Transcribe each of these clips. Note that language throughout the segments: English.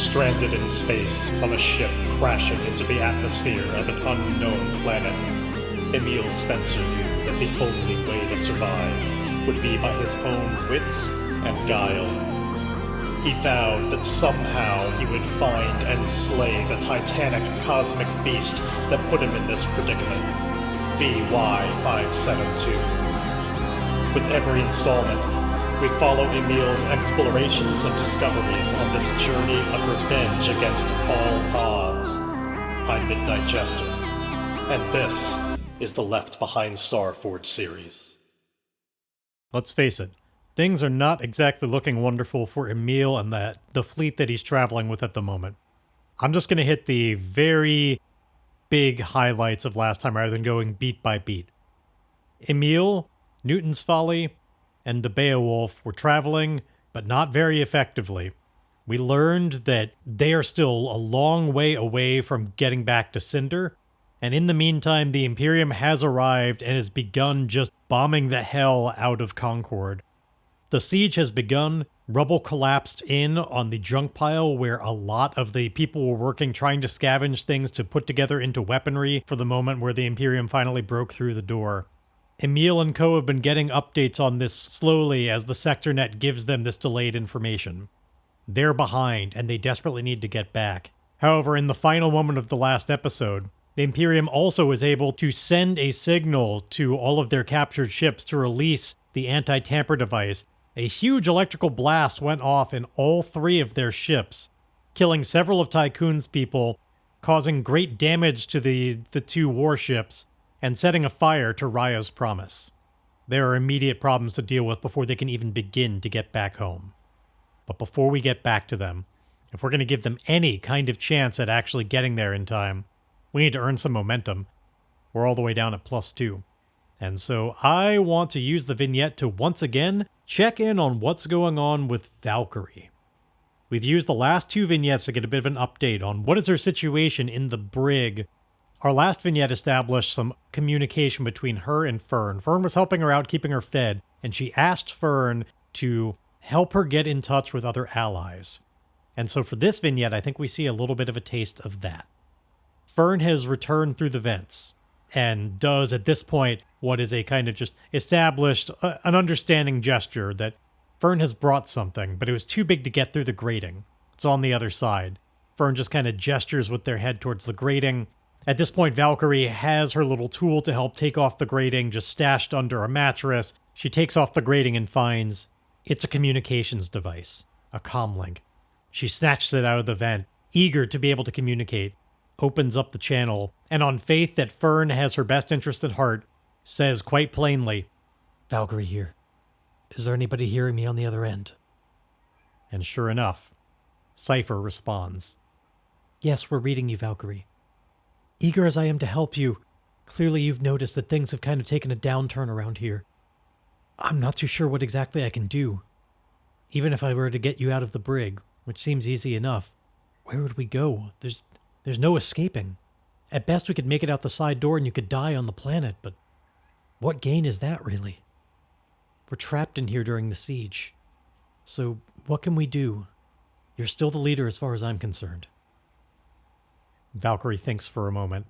stranded in space on a ship crashing into the atmosphere of an unknown planet. Emile Spencer knew that the only way to survive would be by his own wits and guile. He vowed that somehow he would find and slay the titanic cosmic beast that put him in this predicament, VY572. With every installment, we follow Emile's explorations and discoveries on this journey of revenge against all odds. I'm Midnight Jester, and this is the Left Behind Starforge series. Let's face it, things are not exactly looking wonderful for Emile and the fleet that he's traveling with at the moment. I'm just going to hit the very big highlights of last time rather than going beat by beat. Emile, Newton's Folly, and the Beowulf were traveling, but not very effectively. We learned that they are still a long way away from getting back to Cinder, and in the meantime, the Imperium has arrived and has begun just bombing the hell out of Concord. The siege has begun. Rubble collapsed in on the junk pile where a lot of the people were working trying to scavenge things to put together into weaponry for the moment where the Imperium finally broke through the door. Emile and co have been getting updates on this slowly as the sector net gives them this delayed information. They're behind, and they desperately need to get back. However, in the final moment of the last episode, the Imperium also was able to send a signal to all of their captured ships to release the anti-tamper device. A huge electrical blast went off in all three of their ships, killing several of Tycoon's people, causing great damage to the two warships, and setting a fire to Raya's promise. There are immediate problems to deal with before they can even begin to get back home. But before we get back to them, if we're going to give them any kind of chance at actually getting there in time, we need to earn some momentum. We're all the way down at +2. And so I want to use the vignette to once again check in on what's going on with Valkyrie. We've used the last two vignettes to get a bit of an update on what is her situation in the brig. Our last vignette established some communication between her and Fern. Fern was helping her out, keeping her fed, and she asked Fern to help her get in touch with other allies. And so for this vignette, I think we see a little bit of a taste of that. Fern has returned through the vents, and does at this point what is a kind of just established, an understanding gesture that Fern has brought something, but it was too big to get through the grating. It's on the other side. Fern just kind of gestures with their head towards the grating. At this point, Valkyrie has her little tool to help take off the grating, just stashed under a mattress. She takes off the grating and finds it's a communications device, a comlink. She snatches it out of the vent, eager to be able to communicate, opens up the channel, and on faith that Fern has her best interest at heart, says quite plainly, "Valkyrie here. Is there anybody hearing me on the other end?" And sure enough, Cypher responds, "Yes, we're reading you, Valkyrie. Eager as I am to help you, clearly you've noticed that things have kind of taken a downturn around here. I'm not too sure what exactly I can do. Even if I were to get you out of the brig, which seems easy enough, where would we go? There's no escaping. At best we could make it out the side door and you could die on the planet, but what gain is that really? We're trapped in here during the siege. So what can we do? You're still the leader as far as I'm concerned." Valkyrie thinks for a moment.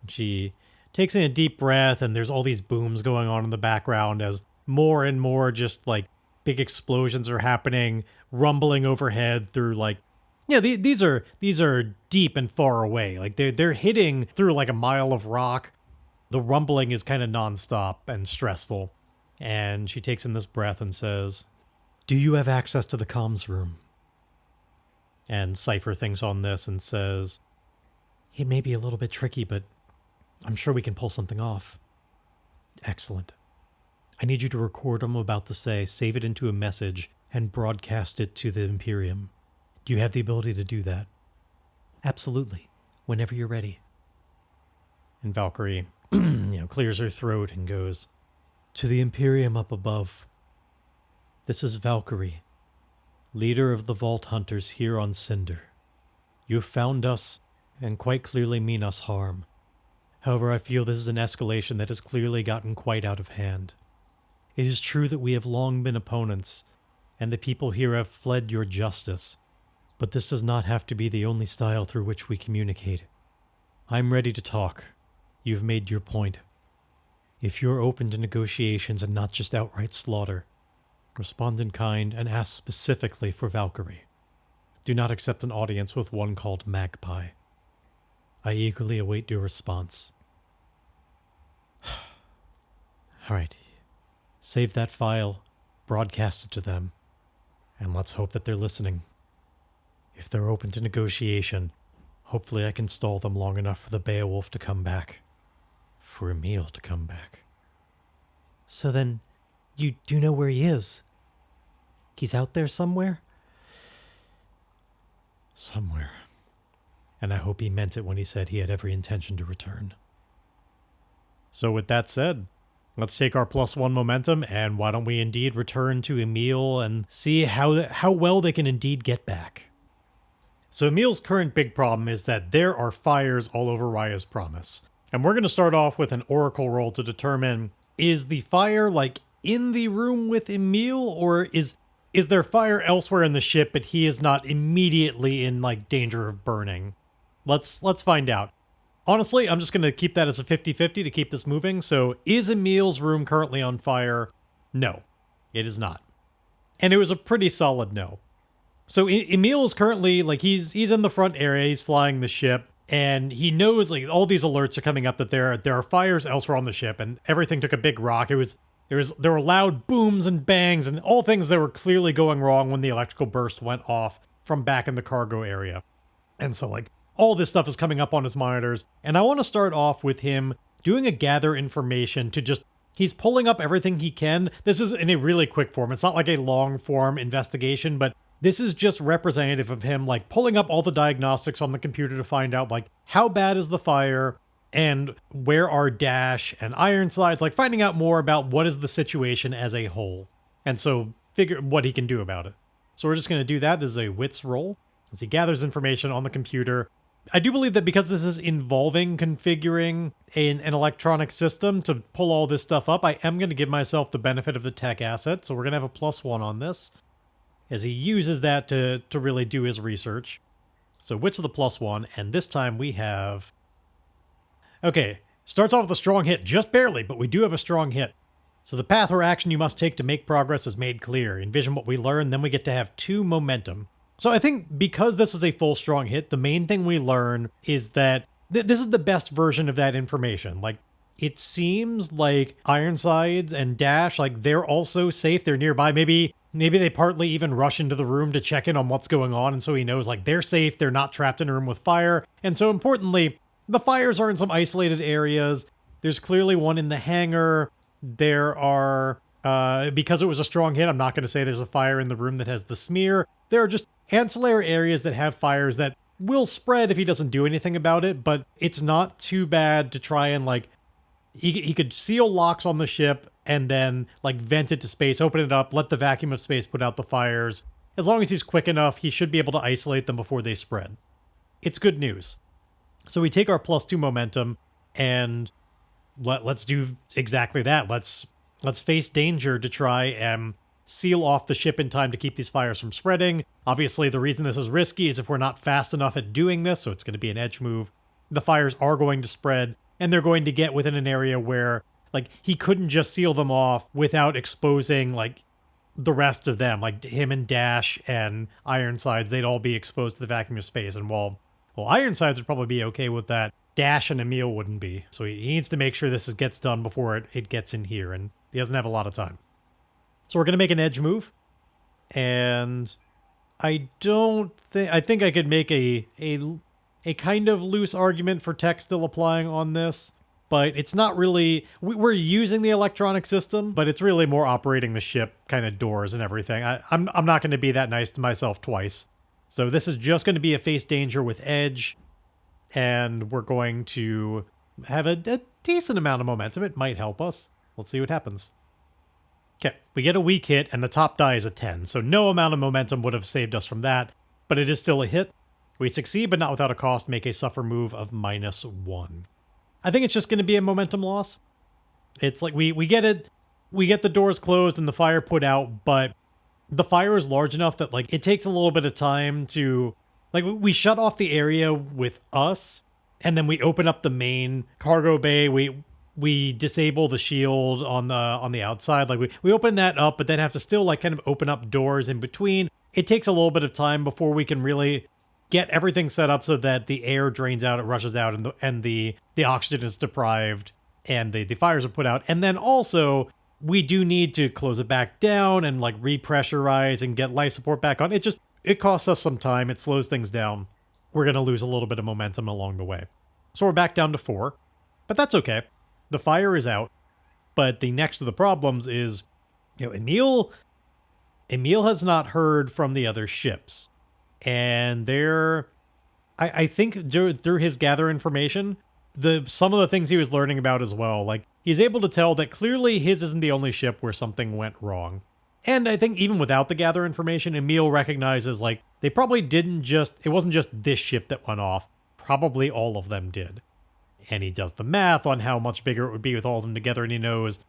She takes in a deep breath, and there's all these booms going on in the background as more and more just like big explosions are happening, rumbling overhead through these are deep and far away. Like they're hitting through like a mile of rock. The rumbling is kind of nonstop and stressful. And she takes in this breath and says, "Do you have access to the comms room?" And Cypher thinks on this and says, "It may be a little bit tricky, but I'm sure we can pull something off." "Excellent. I need you to record what I'm about to say, save it into a message, and broadcast it to the Imperium. Do you have the ability to do that?" "Absolutely. Whenever you're ready." And Valkyrie, clears her throat and goes, "To the Imperium up above. This is Valkyrie, leader of the Vault Hunters here on Cinder. You have found us and quite clearly mean us harm. However, I feel this is an escalation that has clearly gotten quite out of hand. It is true that we have long been opponents, and the people here have fled your justice. But this does not have to be the only style through which we communicate. I'm ready to talk. You've made your point. If you're open to negotiations and not just outright slaughter, respond in kind and ask specifically for Valkyrie. Do not accept an audience with one called Magpie. I eagerly await your response. Alright. Save that file, broadcast it to them, and let's hope that they're listening. If they're open to negotiation, hopefully I can stall them long enough for the Beowulf to come back. For Emile to come back. So then, you do know where he is? He's out there somewhere? Somewhere. And I hope he meant it when he said he had every intention to return. So with that said, let's take our +1 momentum, and why don't we indeed return to Emile and see how well they can indeed get back. So Emile's current big problem is that there are fires all over Raya's Promise. And we're going to start off with an oracle roll to determine, is the fire like in the room with Emile, or is there fire elsewhere in the ship but he is not immediately in like danger of burning? Let's find out. Honestly, I'm just going to keep that as a 50-50 to keep this moving. So is Emile's room currently on fire? No, it is not. And it was a pretty solid no. So Emile is currently, like, he's in the front area, he's flying the ship, and he knows, like, all these alerts are coming up that there are fires elsewhere on the ship, and everything took a big rock. There were loud booms and bangs, and all things that were clearly going wrong when the electrical burst went off from back in the cargo area. And so, like, all this stuff is coming up on his monitors, and I want to start off with him doing a gather information to just... He's pulling up everything he can. This is in a really quick form. It's not like a long-form investigation, but this is just representative of him, like, pulling up all the diagnostics on the computer to find out, like, how bad is the fire, and where are Dash and Ironsides, like, finding out more about what is the situation as a whole. And so, figure what he can do about it. So we're just going to do that. This is a wits roll, as he gathers information on the computer. I do believe that because this is involving configuring an electronic system to pull all this stuff up, I am going to give myself the benefit of the tech asset, so we're going to have a +1 on this, as he uses that to really do his research. So wits of the +1, and this time we have... Okay, starts off with a strong hit, just barely, but we do have a strong hit. So the path or action you must take to make progress is made clear. Envision what we learn, then we get to have 2 momentum. So I think because this is a full strong hit, the main thing we learn is that this is the best version of that information. Like, it seems like Ironsides and Dash, like, they're also safe, they're nearby. Maybe they partly even rush into the room to check in on what's going on, and so he knows, like, they're safe, they're not trapped in a room with fire. And so importantly, the fires are in some isolated areas. There's clearly one in the hangar. There are, because it was a strong hit, I'm not going to say there's a fire in the room that has the smear. There are just ancillary areas that have fires that will spread if he doesn't do anything about it, but it's not too bad to try and, like, he could seal locks on the ship and then, like, vent it to space, open it up, let the vacuum of space put out the fires. As long as he's quick enough, he should be able to isolate them before they spread. It's good news. So we take our +2 momentum, and let's do exactly that. Let's face danger to try and seal off the ship in time to keep these fires from spreading. Obviously, the reason this is risky is if we're not fast enough at doing this, so it's going to be an edge move. The fires are going to spread, and they're going to get within an area where, like, he couldn't just seal them off without exposing, like, the rest of them. Like, him and Dash and Ironsides, they'd all be exposed to the vacuum of space. And while Ironsides would probably be okay with that, Dash and Emile wouldn't be. So he needs to make sure this gets done before it gets in here, and he doesn't have a lot of time. So we're going to make an edge move, and I think I could make a kind of loose argument for tech still applying on this, but it's not really... We're using the electronic system, but it's really more operating the ship kind of doors and everything. I'm not going to be that nice to myself twice. So this is just going to be a face danger with edge, and we're going to have a decent amount of momentum. It might help us. Let's see what happens. Okay, we get a weak hit, and the top die is a 10, so no amount of momentum would have saved us from that, but it is still a hit. We succeed, but not without a cost, make a suffer move of -1. I think it's just going to be a momentum loss. It's like we get it, we get the doors closed and the fire put out, but the fire is large enough that like it takes a little bit of time to like we shut off the area with us, and then we open up the main cargo bay. We disable the shield on the outside. Like we open that up, but then have to still like kind of open up doors in between. It takes a little bit of time before we can really get everything set up so that the air drains out, it rushes out, and the oxygen is deprived, and the fires are put out. And then also we do need to close it back down and like repressurize and get life support back on. It costs us some time. It slows things down. We're going to lose a little bit of momentum along the way. So we're back down to 4, but that's okay. The fire is out, but the next of the problems is, Emile has not heard from the other ships, and I think through his gather information, some of the things he was learning about as well, like he's able to tell that clearly his isn't the only ship where something went wrong. And I think even without the gather information, Emile recognizes like they probably it wasn't just this ship that went off, probably all of them did. And he does the math on how much bigger it would be with all of them together, and he knows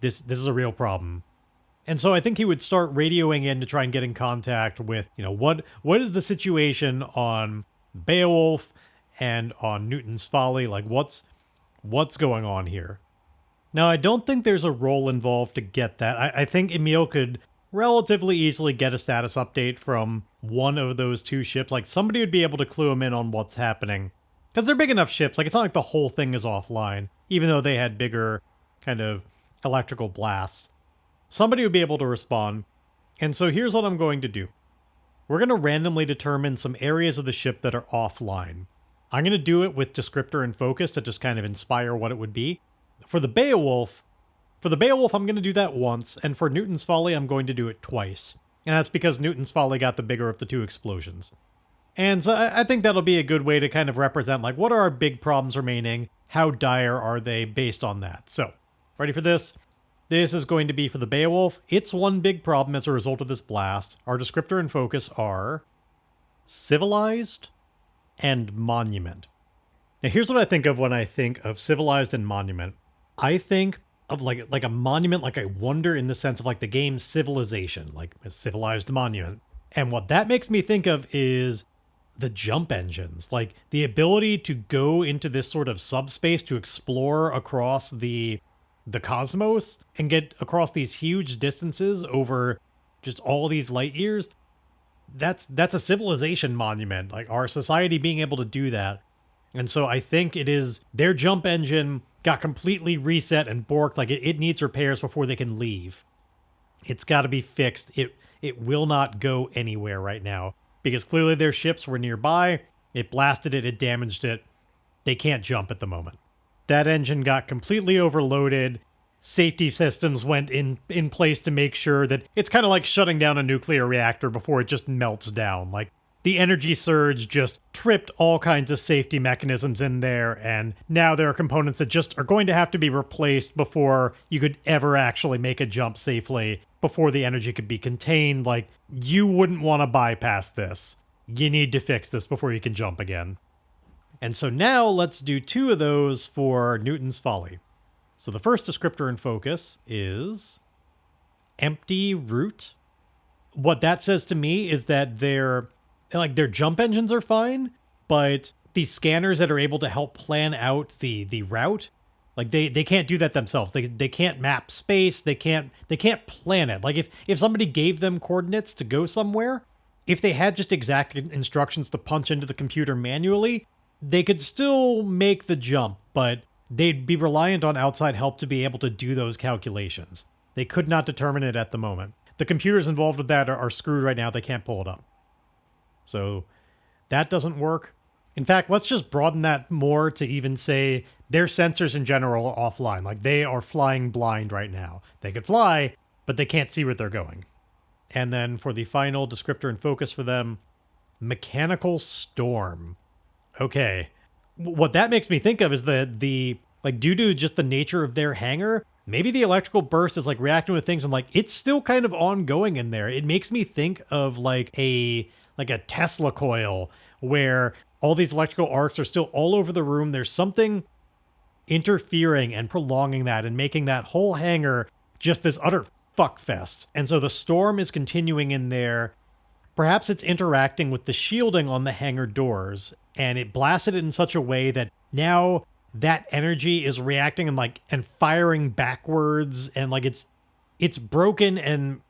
this is a real problem. And so I think he would start radioing in to try and get in contact with, what is the situation on Beowulf and on Newton's Folly? Like, what's going on here? Now, I don't think there's a role involved to get that. I think Emile could relatively easily get a status update from one of those two ships. Like, somebody would be able to clue him in on what's happening. Because they're big enough ships. Like, it's not like the whole thing is offline, even though they had bigger kind of electrical blasts. Somebody would be able to respond. And so here's what I'm going to do. We're going to randomly determine some areas of the ship that are offline. I'm going to do it with descriptor and focus to just kind of inspire what it would be. For the Beowulf, I'm going to do that once, and for Newton's Folly, I'm going to do it twice. And that's because Newton's Folly got the bigger of the two explosions. And so I think that'll be a good way to kind of represent, like, what are our big problems remaining? How dire are they based on that? So, ready for this? This is going to be for the Beowulf. It's one big problem as a result of this blast. Our descriptor and focus are civilized and monument. Now, here's what I think of when I think of civilized and monument. I think of like a monument, like I wonder in the sense of like the game Civilization, like a civilized monument. And what that makes me think of is the jump engines, like the ability to go into this sort of subspace to explore across the cosmos and get across these huge distances over just all these light years. That's a civilization monument, like our society being able to do that. And so I think it is their jump engine got completely reset and borked, like it needs repairs before they can leave. It's got to be fixed. It will not go anywhere right now because clearly their ships were nearby. It blasted it, it damaged it. They can't jump at the moment. That engine got completely overloaded. Safety systems went in place to make sure that it's kind of like shutting down a nuclear reactor before it just melts down. Like the energy surge just tripped all kinds of safety mechanisms in there, and now there are components that just are going to have to be replaced before you could ever actually make a jump safely, before the energy could be contained. Like, you wouldn't want to bypass this. You need to fix this before you can jump again. And so now let's do 2 of those for Newton's Folly. So the first descriptor and focus is empty route. What that says to me is that their jump engines are fine, but these scanners that are able to help plan out the route, like they can't do that themselves. They can't map space. They can't plan it. Like if somebody gave them coordinates to go somewhere, if they had just exact instructions to punch into the computer manually, they could still make the jump, but they'd be reliant on outside help to be able to do those calculations. They could not determine it at the moment. The computers involved with that are screwed right now. They can't pull it up. So that doesn't work. In fact, let's just broaden that more to even say their sensors in general are offline. Like they are flying blind right now. They could fly, but they can't see where they're going. And then for the final descriptor and focus for them, mechanical storm. Okay. What that makes me think of is the due to just the nature of their hangar, maybe the electrical burst is like reacting with things and like it's still kind of ongoing in there. It makes me think of like a Tesla coil where all these electrical arcs are still all over the room. There's something interfering and prolonging that and making that whole hangar just this utter fuckfest. And so the storm is continuing in there. Perhaps it's interacting with the shielding on the hangar doors, and it blasted it in such a way that now that energy is reacting and firing backwards, and it's broken, and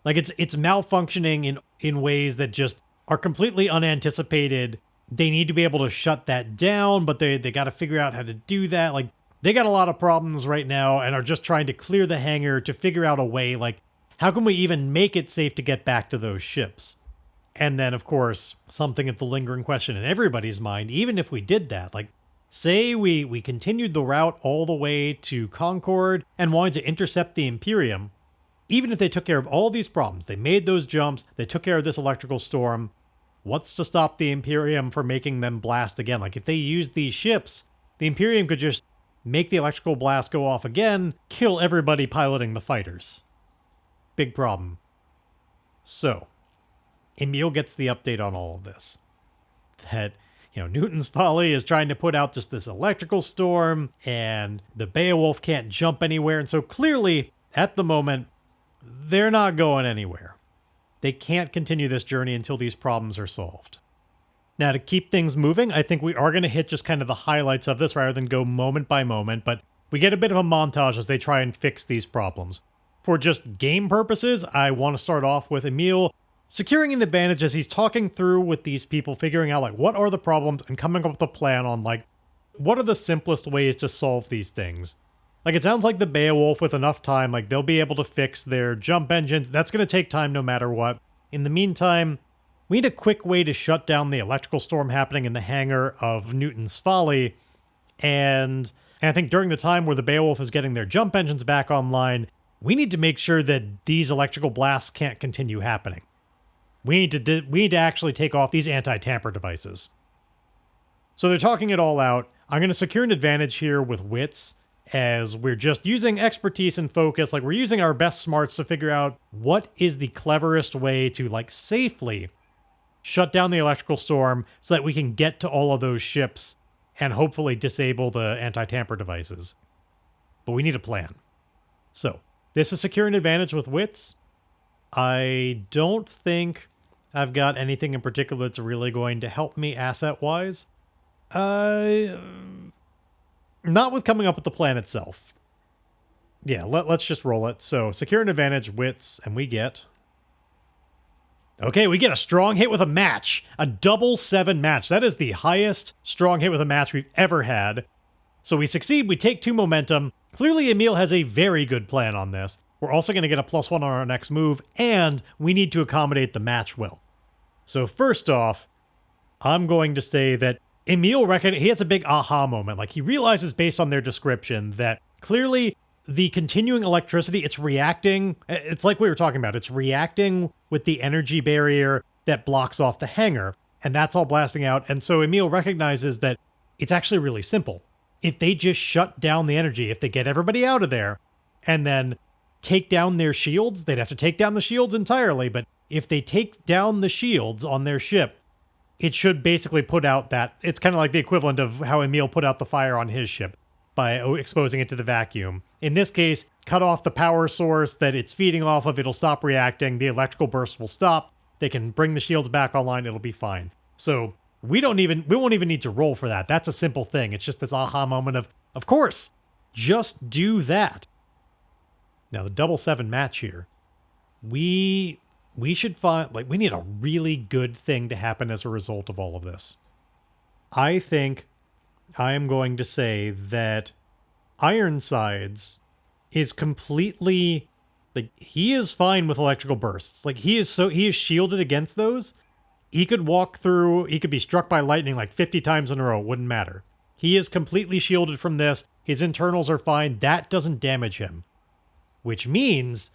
it's malfunctioning in ways that just are completely unanticipated. They need to be able to shut that down, but they got to figure out how to do that. They got a lot of problems right now and are just trying to clear the hangar to figure out a way, how can we even make it safe to get back to those ships? And then, of course, something of the lingering question in everybody's mind, even if we did that, say we continued the route all the way to Concord and wanted to intercept the Imperium, even if they took care of all these problems, they made those jumps, they took care of this electrical storm, what's to stop the Imperium from making them blast again? If they used these ships, the Imperium could just make the electrical blast go off again, kill everybody piloting the fighters. Big problem. So, Emile gets the update on all of this. That, Newton's Folly is trying to put out just this electrical storm, and the Beowulf can't jump anywhere, and so clearly, at the moment, they're not going anywhere. They can't continue this journey until these problems are solved. Now, to keep things moving, I think we are going to hit just kind of the highlights of this rather than go moment by moment, but we get a bit of a montage as they try and fix these problems. For just game purposes, I want to start off with Emile securing an advantage as he's talking through with these people, figuring out what are the problems and coming up with a plan on what are the simplest ways to solve these things. It sounds like the Beowulf, with enough time, they'll be able to fix their jump engines. That's going to take time no matter what. In the meantime, we need a quick way to shut down the electrical storm happening in the hangar of Newton's Folly. And I think during the time where the Beowulf is getting their jump engines back online, we need to make sure that these electrical blasts can't continue happening. We need to actually take off these anti-tamper devices. So they're talking it all out. I'm going to secure an advantage here with wits, as we're just using expertise and focus. We're using our best smarts to figure out what is the cleverest way to, safely shut down the electrical storm so that we can get to all of those ships and hopefully disable the anti-tamper devices. But we need a plan. So, this is secure an advantage with wits. I don't think I've got anything in particular that's really going to help me asset-wise. Not with coming up with the plan itself. Yeah, let's just roll it. So, secure an advantage, wits, and we get... Okay, we get a strong hit with a match. A double 7 match. That is the highest strong hit with a match we've ever had. So we succeed, we take 2 momentum. Clearly, Emile has a very good plan on this. We're also going to get a +1 on our next move, and we need to accommodate the match well. So first off, I'm going to say that Emile he has a big aha moment. He realizes based on their description that clearly the continuing electricity, it's reacting. It's like we were talking about. It's reacting with the energy barrier that blocks off the hangar, and that's all blasting out. And so Emile recognizes that it's actually really simple. If they just shut down the energy, if they get everybody out of there, and then take down their shields, they'd have to take down the shields entirely, but if they take down the shields on their ship, it should basically put out that... It's kind of like the equivalent of how Emile put out the fire on his ship by exposing it to the vacuum. In this case, cut off the power source that it's feeding off of, it'll stop reacting, the electrical burst will stop, they can bring the shields back online, it'll be fine. So we won't even need to roll for that. That's a simple thing. It's just this aha moment of course, just do that. Now the double 7 match here, we should find, we need a really good thing to happen as a result of all of this. I think I am going to say that Ironsides is completely, he is fine with electrical bursts. He is shielded against those. He could walk through, he could be struck by lightning 50 times in a row, it wouldn't matter. He is completely shielded from this. His internals are fine. That doesn't damage him. Which means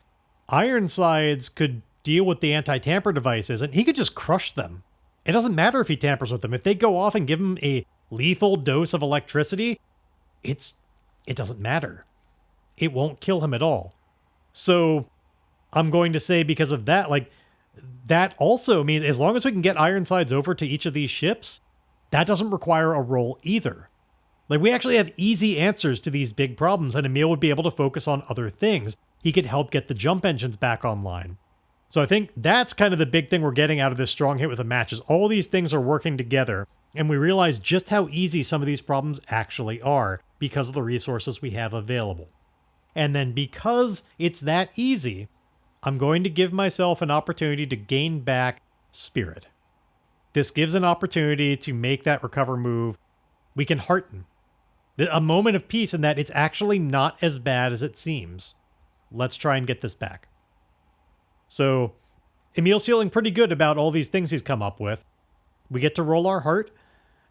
Ironsides could deal with the anti-tamper devices, and he could just crush them. It doesn't matter if he tampers with them. If they go off and give him a lethal dose of electricity, it doesn't matter. It won't kill him at all. So I'm going to say because of that, that also means as long as we can get Ironsides over to each of these ships, that doesn't require a roll either. We actually have easy answers to these big problems, and Emile would be able to focus on other things. he could help get the jump engines back online. So I think that's kind of the big thing we're getting out of this strong hit with a match is all these things are working together, and we realize just how easy some of these problems actually are because of the resources we have available. And then because it's that easy, I'm going to give myself an opportunity to gain back spirit. This gives an opportunity to make that recover move. We can hearten. A moment of peace in that it's actually not as bad as it seems. Let's try and get this back. So, Emile's feeling pretty good about all these things he's come up with. We get to roll our heart,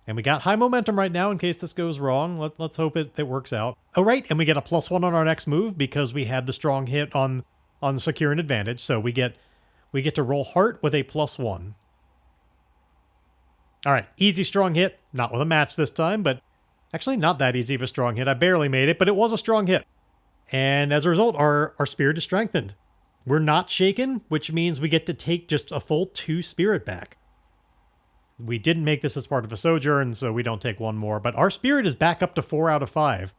and we got high momentum right now in case this goes wrong. Let's hope it works out. Oh, right, and we get a +1 on our next move because we had the strong hit on secure an advantage. So we get to roll heart with a +1. All right, easy strong hit. Not with a match this time, but actually not that easy of a strong hit. I barely made it, but it was a strong hit. And as a result, our spirit is strengthened. We're not shaken, which means we get to take just a full 2 spirit back. We didn't make this as part of a sojourn, so we don't take 1 more, but our spirit is back up to 4 out of 5.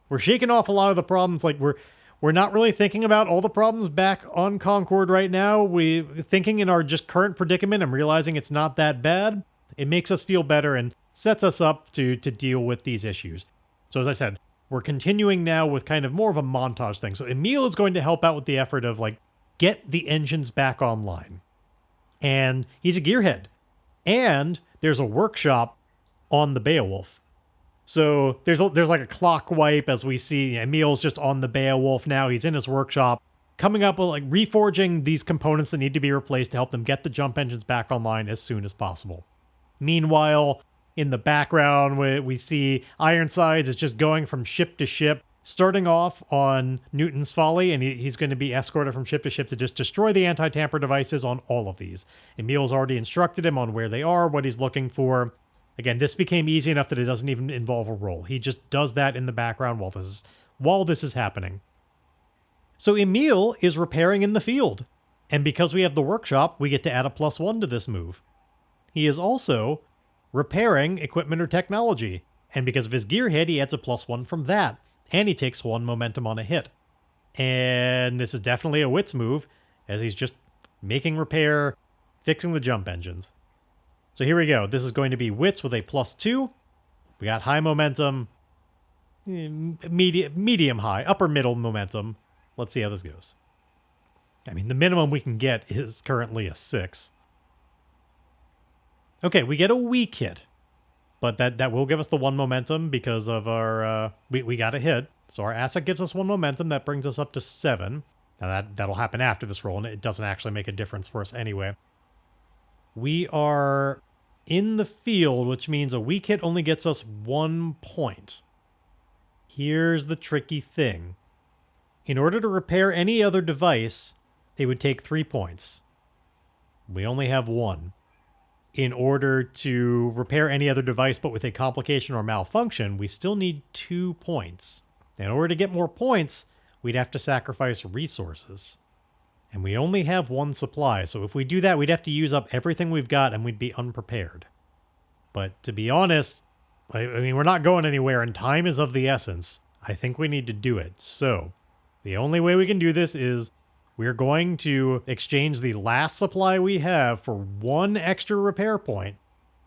We're shaking off a lot of the problems. Like we're not really thinking about all the problems back on Concord right now. We're thinking in our just current predicament and realizing it's not that bad. It makes us feel better and sets us up to deal with these issues. So as I said, we're continuing now with kind of more of a montage thing. So Emile is going to help out with the effort of get the engines back online. And he's a gearhead. And there's a workshop on the Beowulf. So there's like a clock wipe as we see Emile's just on the Beowulf now. He's in his workshop, coming up with reforging these components that need to be replaced to help them get the jump engines back online as soon as possible. Meanwhile, in the background, we see Ironsides is just going from ship to ship, starting off on Newton's Folly, and he's going to be escorted from ship to ship to just destroy the anti-tamper devices on all of these. Emile's already instructed him on where they are, what he's looking for. Again, this became easy enough that it doesn't even involve a roll. He just does that in the background while this is happening. So Emile is repairing in the field, and because we have the workshop, we get to add a +1 to this move. He is also repairing equipment or technology, and because of his gearhead, he adds a +1 from that, and he takes 1 momentum on a hit. And this is definitely a wits move, as he's just making repair, fixing the jump engines. So here we go. This is going to be wits with a +2. We got high momentum, medium high, upper middle momentum. Let's see how this goes. I mean, the minimum we can get is currently a 6. Okay, we get a weak hit, but that will give us the 1 momentum because of our, we got a hit. So our asset gives us 1 momentum. That brings us up to 7. Now that'll happen after this roll, and it doesn't actually make a difference for us anyway. We are in the field, which means a weak hit only gets us 1 point. Here's the tricky thing. In order to repair any other device, they would take 3 points. We only have 1. In order to repair any other device but with a complication or malfunction, we still need 2 points. In order to get more points, we'd have to sacrifice resources. And we only have 1 supply, so if we do that, we'd have to use up everything we've got and we'd be unprepared. But to be honest, I mean, we're not going anywhere and time is of the essence. I think we need to do it. So the only way we can do this is we're going to exchange the last supply we have for 1 extra repair point,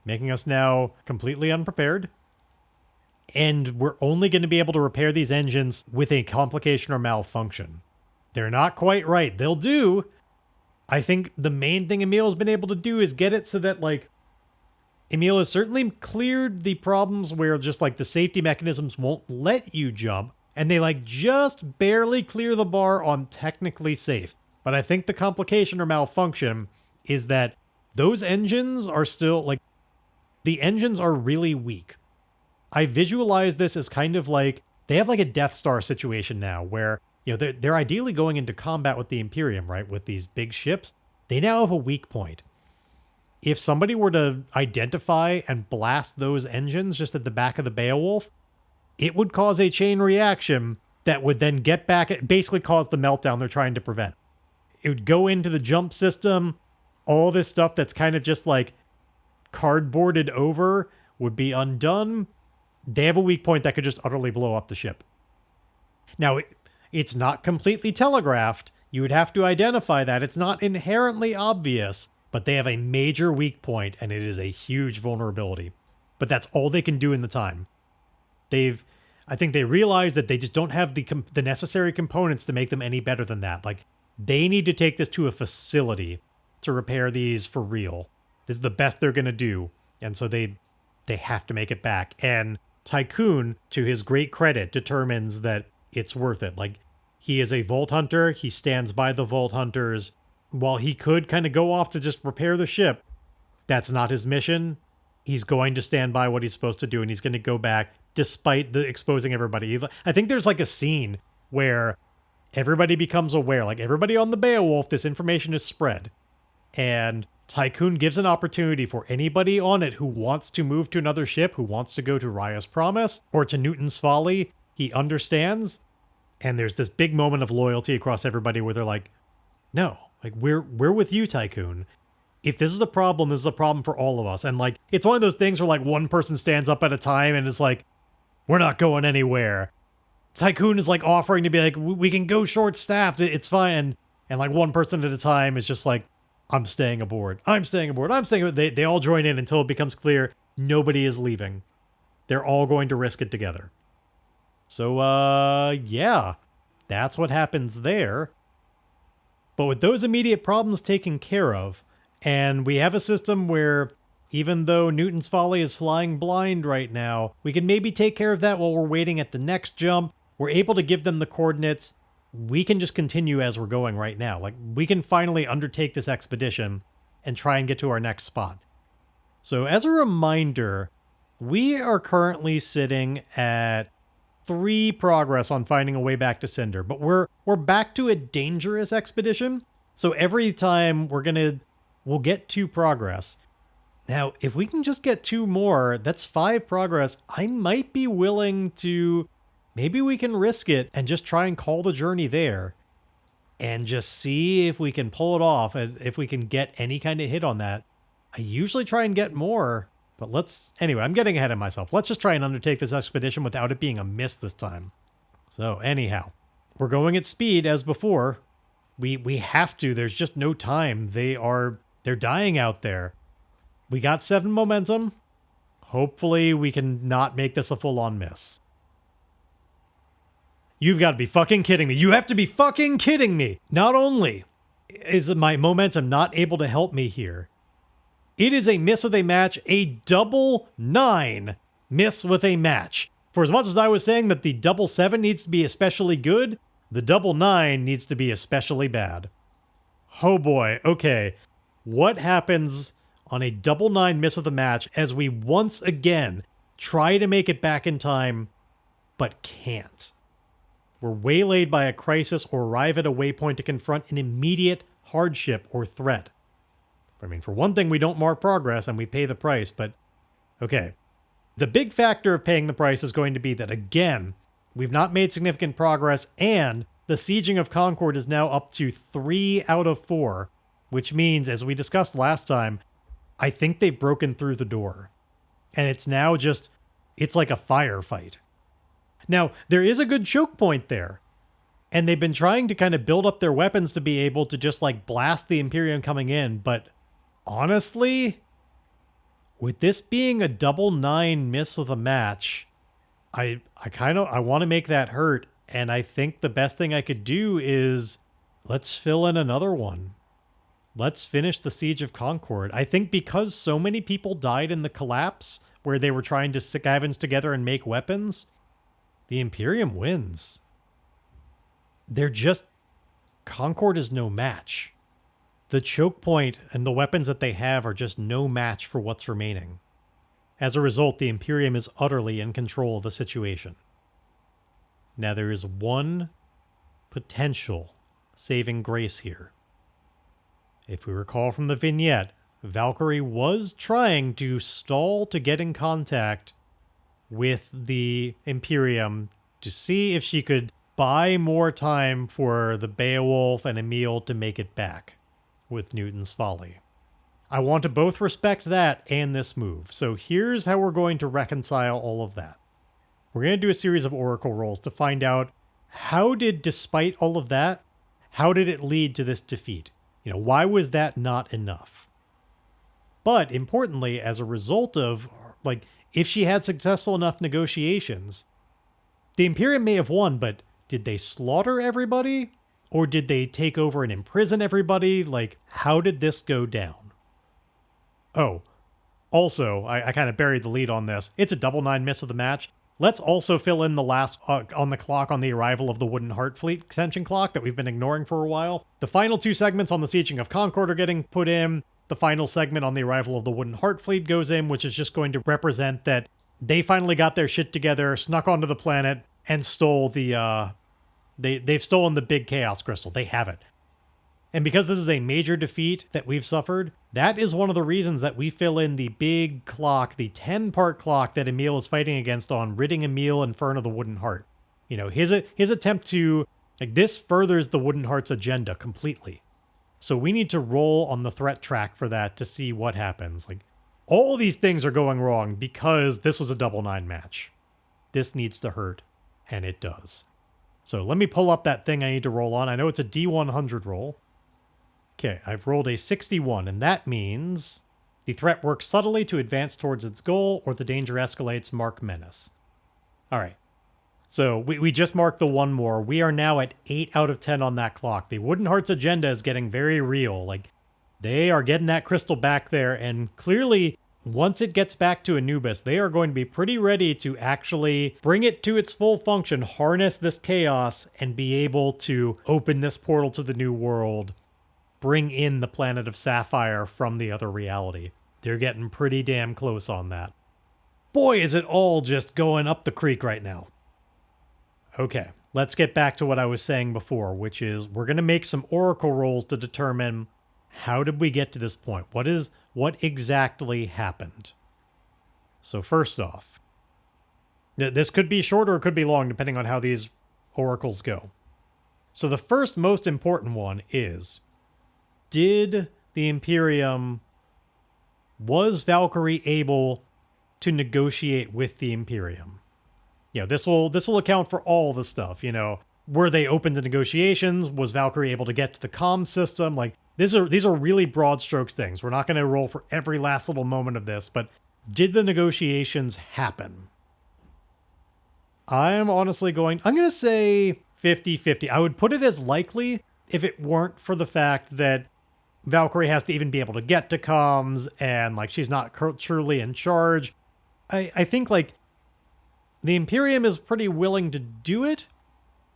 making us now completely unprepared. And we're only going to be able to repair these engines with a complication or malfunction. They're not quite right. They'll do. I think the main thing Emile's been able to do is get it so that, Emile has certainly cleared the problems where just, the safety mechanisms won't let you jump. And they just barely clear the bar on technically safe. But I think the complication or malfunction is that those engines are still the engines are really weak. I visualize this as kind of they have a Death Star situation now where, they're ideally going into combat with the Imperium, right? With these big ships. They now have a weak point. If somebody were to identify and blast those engines just at the back of the Beowulf, it would cause a chain reaction that would then get back at basically cause the meltdown they're trying to prevent. It would go into the jump system. All this stuff that's kind of just cardboarded over would be undone. They have a weak point that could just utterly blow up the ship. Now, It's not completely telegraphed. You would have to identify that. It's not inherently obvious, but they have a major weak point, and it is a huge vulnerability. But that's all they can do in the time. I think they realize that they just don't have the necessary components to make them any better than that. Like, they need to take this to a facility to repair these for real. This is the best they're going to do. And so they have to make it back. And Tycoon, to his great credit, determines that it's worth it. Like, he is a Vault Hunter. He stands by the Vault Hunters. While he could kind of go off to just repair the ship, that's not his mission. He's going to stand by what he's supposed to do, and he's going to go back despite the exposing everybody. I think there's like a scene where everybody becomes aware, like everybody on the Beowulf, this information is spread. And Tycoon gives an opportunity for anybody on it who wants to move to another ship, who wants to go to Raya's Promise or to Newton's Folly. He understands. And there's this big moment of loyalty across everybody where they're like, no, like we're with you, Tycoon. If this is a problem, this is a problem for all of us. And like, it's one of those things where like one person stands up at a time and is like, we're not going anywhere. Tycoon is like offering to be like, we can go short-staffed. It's fine. And like one person at a time is just like, I'm staying aboard. I'm staying aboard. I'm staying aboard. They all join in until it becomes clear nobody is leaving. They're all going to risk it together. So, yeah, that's what happens there. But with those immediate problems taken care of, and we have a system where even though Newton's Folly is flying blind right now, we can maybe take care of that while we're waiting at the next jump. We're able to give them the coordinates. We can just continue as we're going right now. Like, we can finally undertake this expedition and try and get to our next spot. So as a reminder, we are currently sitting at 3 progress on finding a way back to Cinder, but we're back to a dangerous expedition. So every time we'll get 2 progress. Now, if we can just get 2 more, that's 5 progress. I might be willing to, maybe we can risk it and just try and call the journey there and just see if we can pull it off and if we can get any kind of hit on that. I usually try and get more, but anyway, I'm getting ahead of myself. Let's just try and undertake this expedition without it being a miss this time. So anyhow, we're going at speed as before. We have to, there's just no time. They're dying out there. We got 7 momentum. Hopefully we can not make this a full-on miss. You've got to be fucking kidding me. You have to be fucking kidding me. Not only is my momentum not able to help me here, it is a miss with a match, a double 9 miss with a match. For as much as I was saying that the double 7 needs to be especially good, the double 9 needs to be especially bad. Oh boy, okay. What happens on a double 9 miss with a match as we once again try to make it back in time, but can't? We're waylaid by a crisis or arrive at a waypoint to confront an immediate hardship or threat. I mean, for one thing, we don't mark progress and we pay the price, but okay. The big factor of paying the price is going to be that, again, we've not made significant progress, and the sieging of Concord is now up to 3 out of 4, which means, as we discussed last time, I think they've broken through the door. And it's now just, it's like a firefight. Now, there is a good choke point there. And they've been trying to kind of build up their weapons to be able to just like blast the Imperium coming in. But honestly, with this being a double 9 miss with a match, I want to make that hurt. And I think the best thing I could do is let's fill in another one. Let's finish the Siege of Concord. I think because so many people died in the collapse where they were trying to scavenge together and make weapons, the Imperium wins. Concord is no match. The choke point and the weapons that they have are just no match for what's remaining. As a result, the Imperium is utterly in control of the situation. Now there is one potential saving grace here. If we recall from the vignette, Valkyrie was trying to stall to get in contact with the Imperium to see if she could buy more time for the Beowulf and Emile to make it back with Newton's Folly. I want to both respect that and this move. So here's how we're going to reconcile all of that. We're going to do a series of Oracle rolls to find out how did, despite all of that, how did it lead to this defeat? Why was that not enough? But importantly, as a result of, if she had successful enough negotiations, the Imperium may have won, but did they slaughter everybody? Or did they take over and imprison everybody? How did this go down? Oh, also, I kind of buried the lead on this. It's a double 9 miss of the match. Let's also fill in the last on the clock on the arrival of the Wooden Heart Fleet extension clock that we've been ignoring for a while. The final 2 segments on the sieging of Concord are getting put in. The final segment on the arrival of the Wooden Heart Fleet goes in, which is just going to represent that they finally got their shit together, snuck onto the planet, and stole the, they've stolen the big Chaos Crystal. They have it. And because this is a major defeat that we've suffered, that is one of the reasons that we fill in the big clock, the 10-part clock that Emile is fighting against on ridding Emile and Fern of the Wooden Heart. His attempt to, this furthers the Wooden Heart's agenda completely. So we need to roll on the threat track for that to see what happens. All these things are going wrong because this was a double 9 match. This needs to hurt, and it does. So let me pull up that thing I need to roll on. I know it's a D100 roll. Okay, I've rolled a 61, and that means the threat works subtly to advance towards its goal, or the danger escalates, mark menace. All right. So we just marked the one more. We are now at 8 out of 10 on that clock. The Wooden Heart's agenda is getting very real. They are getting that crystal back there, and clearly, once it gets back to Anubis, they are going to be pretty ready to actually bring it to its full function, harness this chaos, and be able to open this portal to the new world, bring in the planet of Sapphire from the other reality. They're getting pretty damn close on that. Boy, is it all just going up the creek right now. Okay, let's get back to what I was saying before, which is we're going to make some oracle rolls to determine how did we get to this point? What exactly happened? So first off, this could be short or it could be long depending on how these oracles go. So the first most important one is, did the Imperium, was Valkyrie able to negotiate with the Imperium? This will account for all the stuff, Were they open to negotiations? Was Valkyrie able to get to the comm system? These are really broad strokes things. We're not going to roll for every last little moment of this, but did the negotiations happen? I'm going to say 50-50. I would put it as likely if it weren't for the fact that Valkyrie has to even be able to get to comms, and she's not truly in charge. I think the Imperium is pretty willing to do it,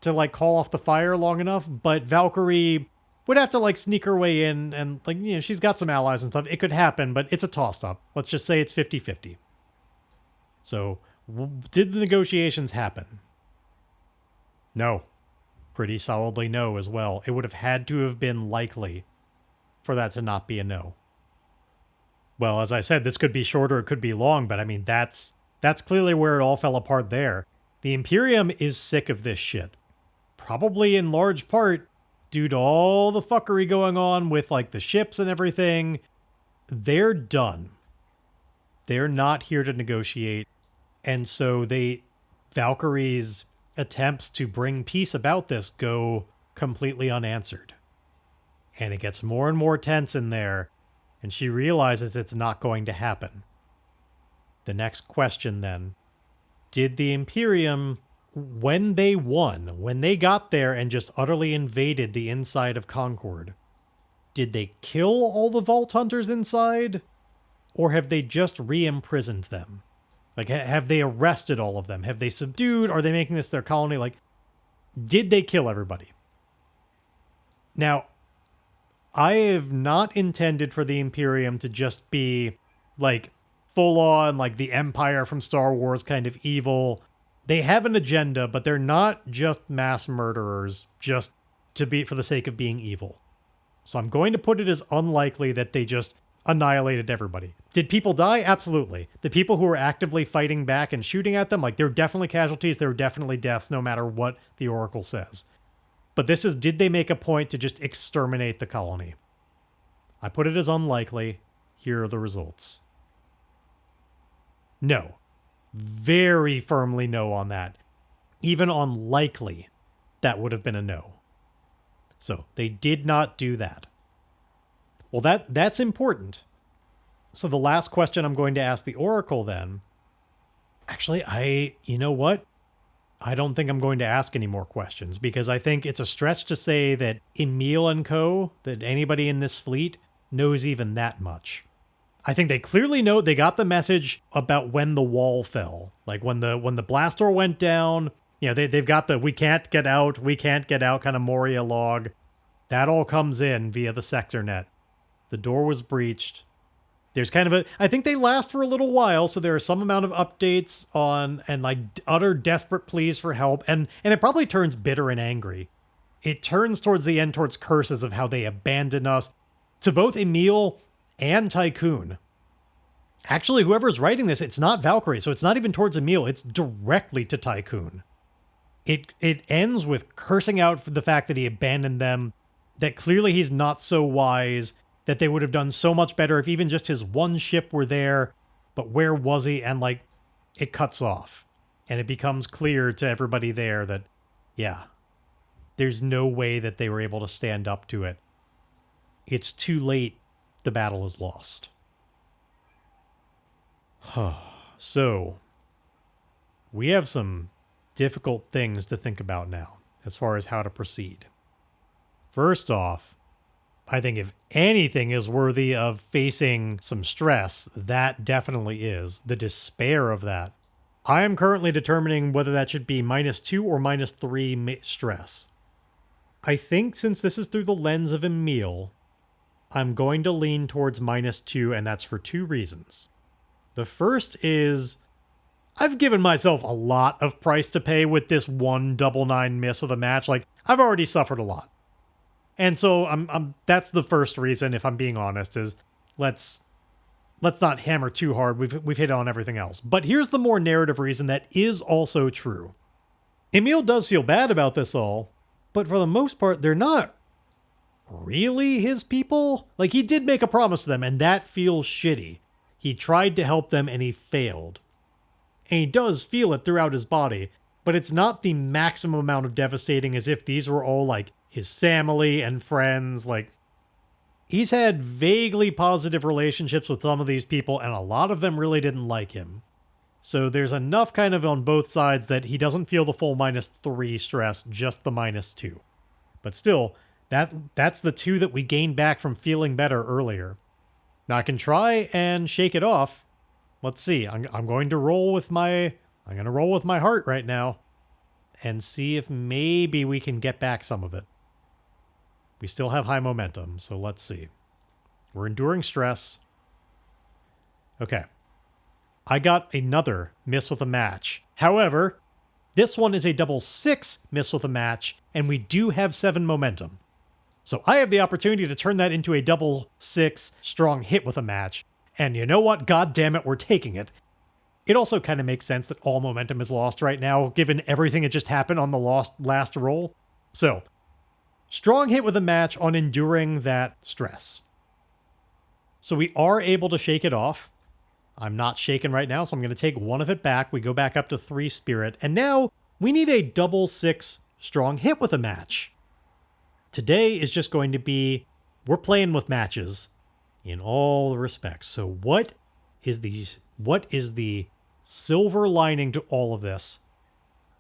to call off the fire long enough, but Valkyrie would have to sneak her way in, and she's got some allies and stuff. It could happen, but it's a toss-up. Let's just say it's 50-50. So, did the negotiations happen? No. Pretty solidly no as well. It would have had to have been likely for that to not be a no. Well, as I said, this could be short or it could be long, but that's clearly where it all fell apart there. The Imperium is sick of this shit. Probably in large part due to all the fuckery going on with the ships and everything. They're done. They're not here to negotiate. And so Valkyrie's attempts to bring peace about this go completely unanswered. And it gets more and more tense in there, and she realizes it's not going to happen. The next question then, did the Imperium, when they won, when they got there and just utterly invaded the inside of Concord, did they kill all the Vault Hunters inside? Or have they just re-imprisoned them? Have they arrested all of them? Have they subdued? Are they making this their colony? Did they kill everybody? Now, I have not intended for the Imperium to just be, full on, the Empire from Star Wars kind of evil. They have an agenda, but they're not just mass murderers just for the sake of being evil. So I'm going to put it as unlikely that they just annihilated everybody. Did people die? Absolutely. The people who were actively fighting back and shooting at them, there were definitely casualties, there were definitely deaths, no matter what the Oracle says. But did they make a point to just exterminate the colony? I put it as unlikely. Here are the results. No. Very firmly no on that. Even on likely, that would have been a no. So they did not do that. Well, that's important. So the last question I'm going to ask the Oracle then. Actually, you know what? I don't think I'm going to ask any more questions because I think it's a stretch to say that Emile and co., that anybody in this fleet knows even that much. I think they clearly know they got the message about when the wall fell. Like when the blast door went down, they've got the we can't get out kind of Moria log. That all comes in via the sector net. The door was breached. There's kind of I think they last for a little while, so there are some amount of updates on and like utter desperate pleas for help, and it probably turns bitter and angry. It turns towards the end towards curses of how they abandoned us to both Emile and Tycoon. Actually, whoever's writing this, it's not Valkyrie, so it's not even towards Emile, it's directly to Tycoon. It ends with cursing out for the fact that he abandoned them, that clearly he's not so wise, that they would have done so much better if even just his one ship were there, but where was he? And like, it cuts off. And it becomes clear to everybody there that, yeah, there's no way that they were able to stand up to it. It's too late. The battle is lost. So, we have some difficult things to think about now as far as how to proceed. First off, I think if anything is worthy of facing some stress, that definitely is. The despair of that. I am currently determining whether that should be -2 or -3 stress. I think since this is through the lens of Emile, I'm going to lean towards -2, and that's for 2 reasons. The first is I've given myself a lot of price to pay with this 199 miss of the match. Like, I've already suffered a lot. And so that's the first reason, if I'm being honest, is let's not hammer too hard. We've hit on everything else. But here's the more narrative reason that is also true. Emile does feel bad about this all, but for the most part, they're not really his people. Like, he did make a promise to them, and that feels shitty. He tried to help them, and he failed. And he does feel it throughout his body, but it's not the maximum amount of devastating as if these were all, like, his family and friends. Like, he's had vaguely positive relationships with some of these people, and a lot of them really didn't like him. So there's enough kind of on both sides that he doesn't feel the full -3 stress, just the -2. But still, that's the 2 that we gained back from feeling better earlier. Now I can try and shake it off. Let's see. I'm going to roll with my heart right now and see if maybe we can get back some of it. We still have high momentum, so let's see. We're enduring stress. Okay. I got another miss with a match. However, this one is a double 6 miss with a match, and we do have 7 momentum. So I have the opportunity to turn that into a double 6 strong hit with a match. And you know what? God damn it, we're taking it. It also kind of makes sense that all momentum is lost right now, given everything that just happened on the last roll. So, strong hit with a match on enduring that stress. So we are able to shake it off. I'm not shaken right now, so I'm going to take 1 of it back. We go back up to 3 spirit. And now we need a double 6 strong hit with a match. Today is just going to be, we're playing with matches in all respects. So what is the silver lining to all of this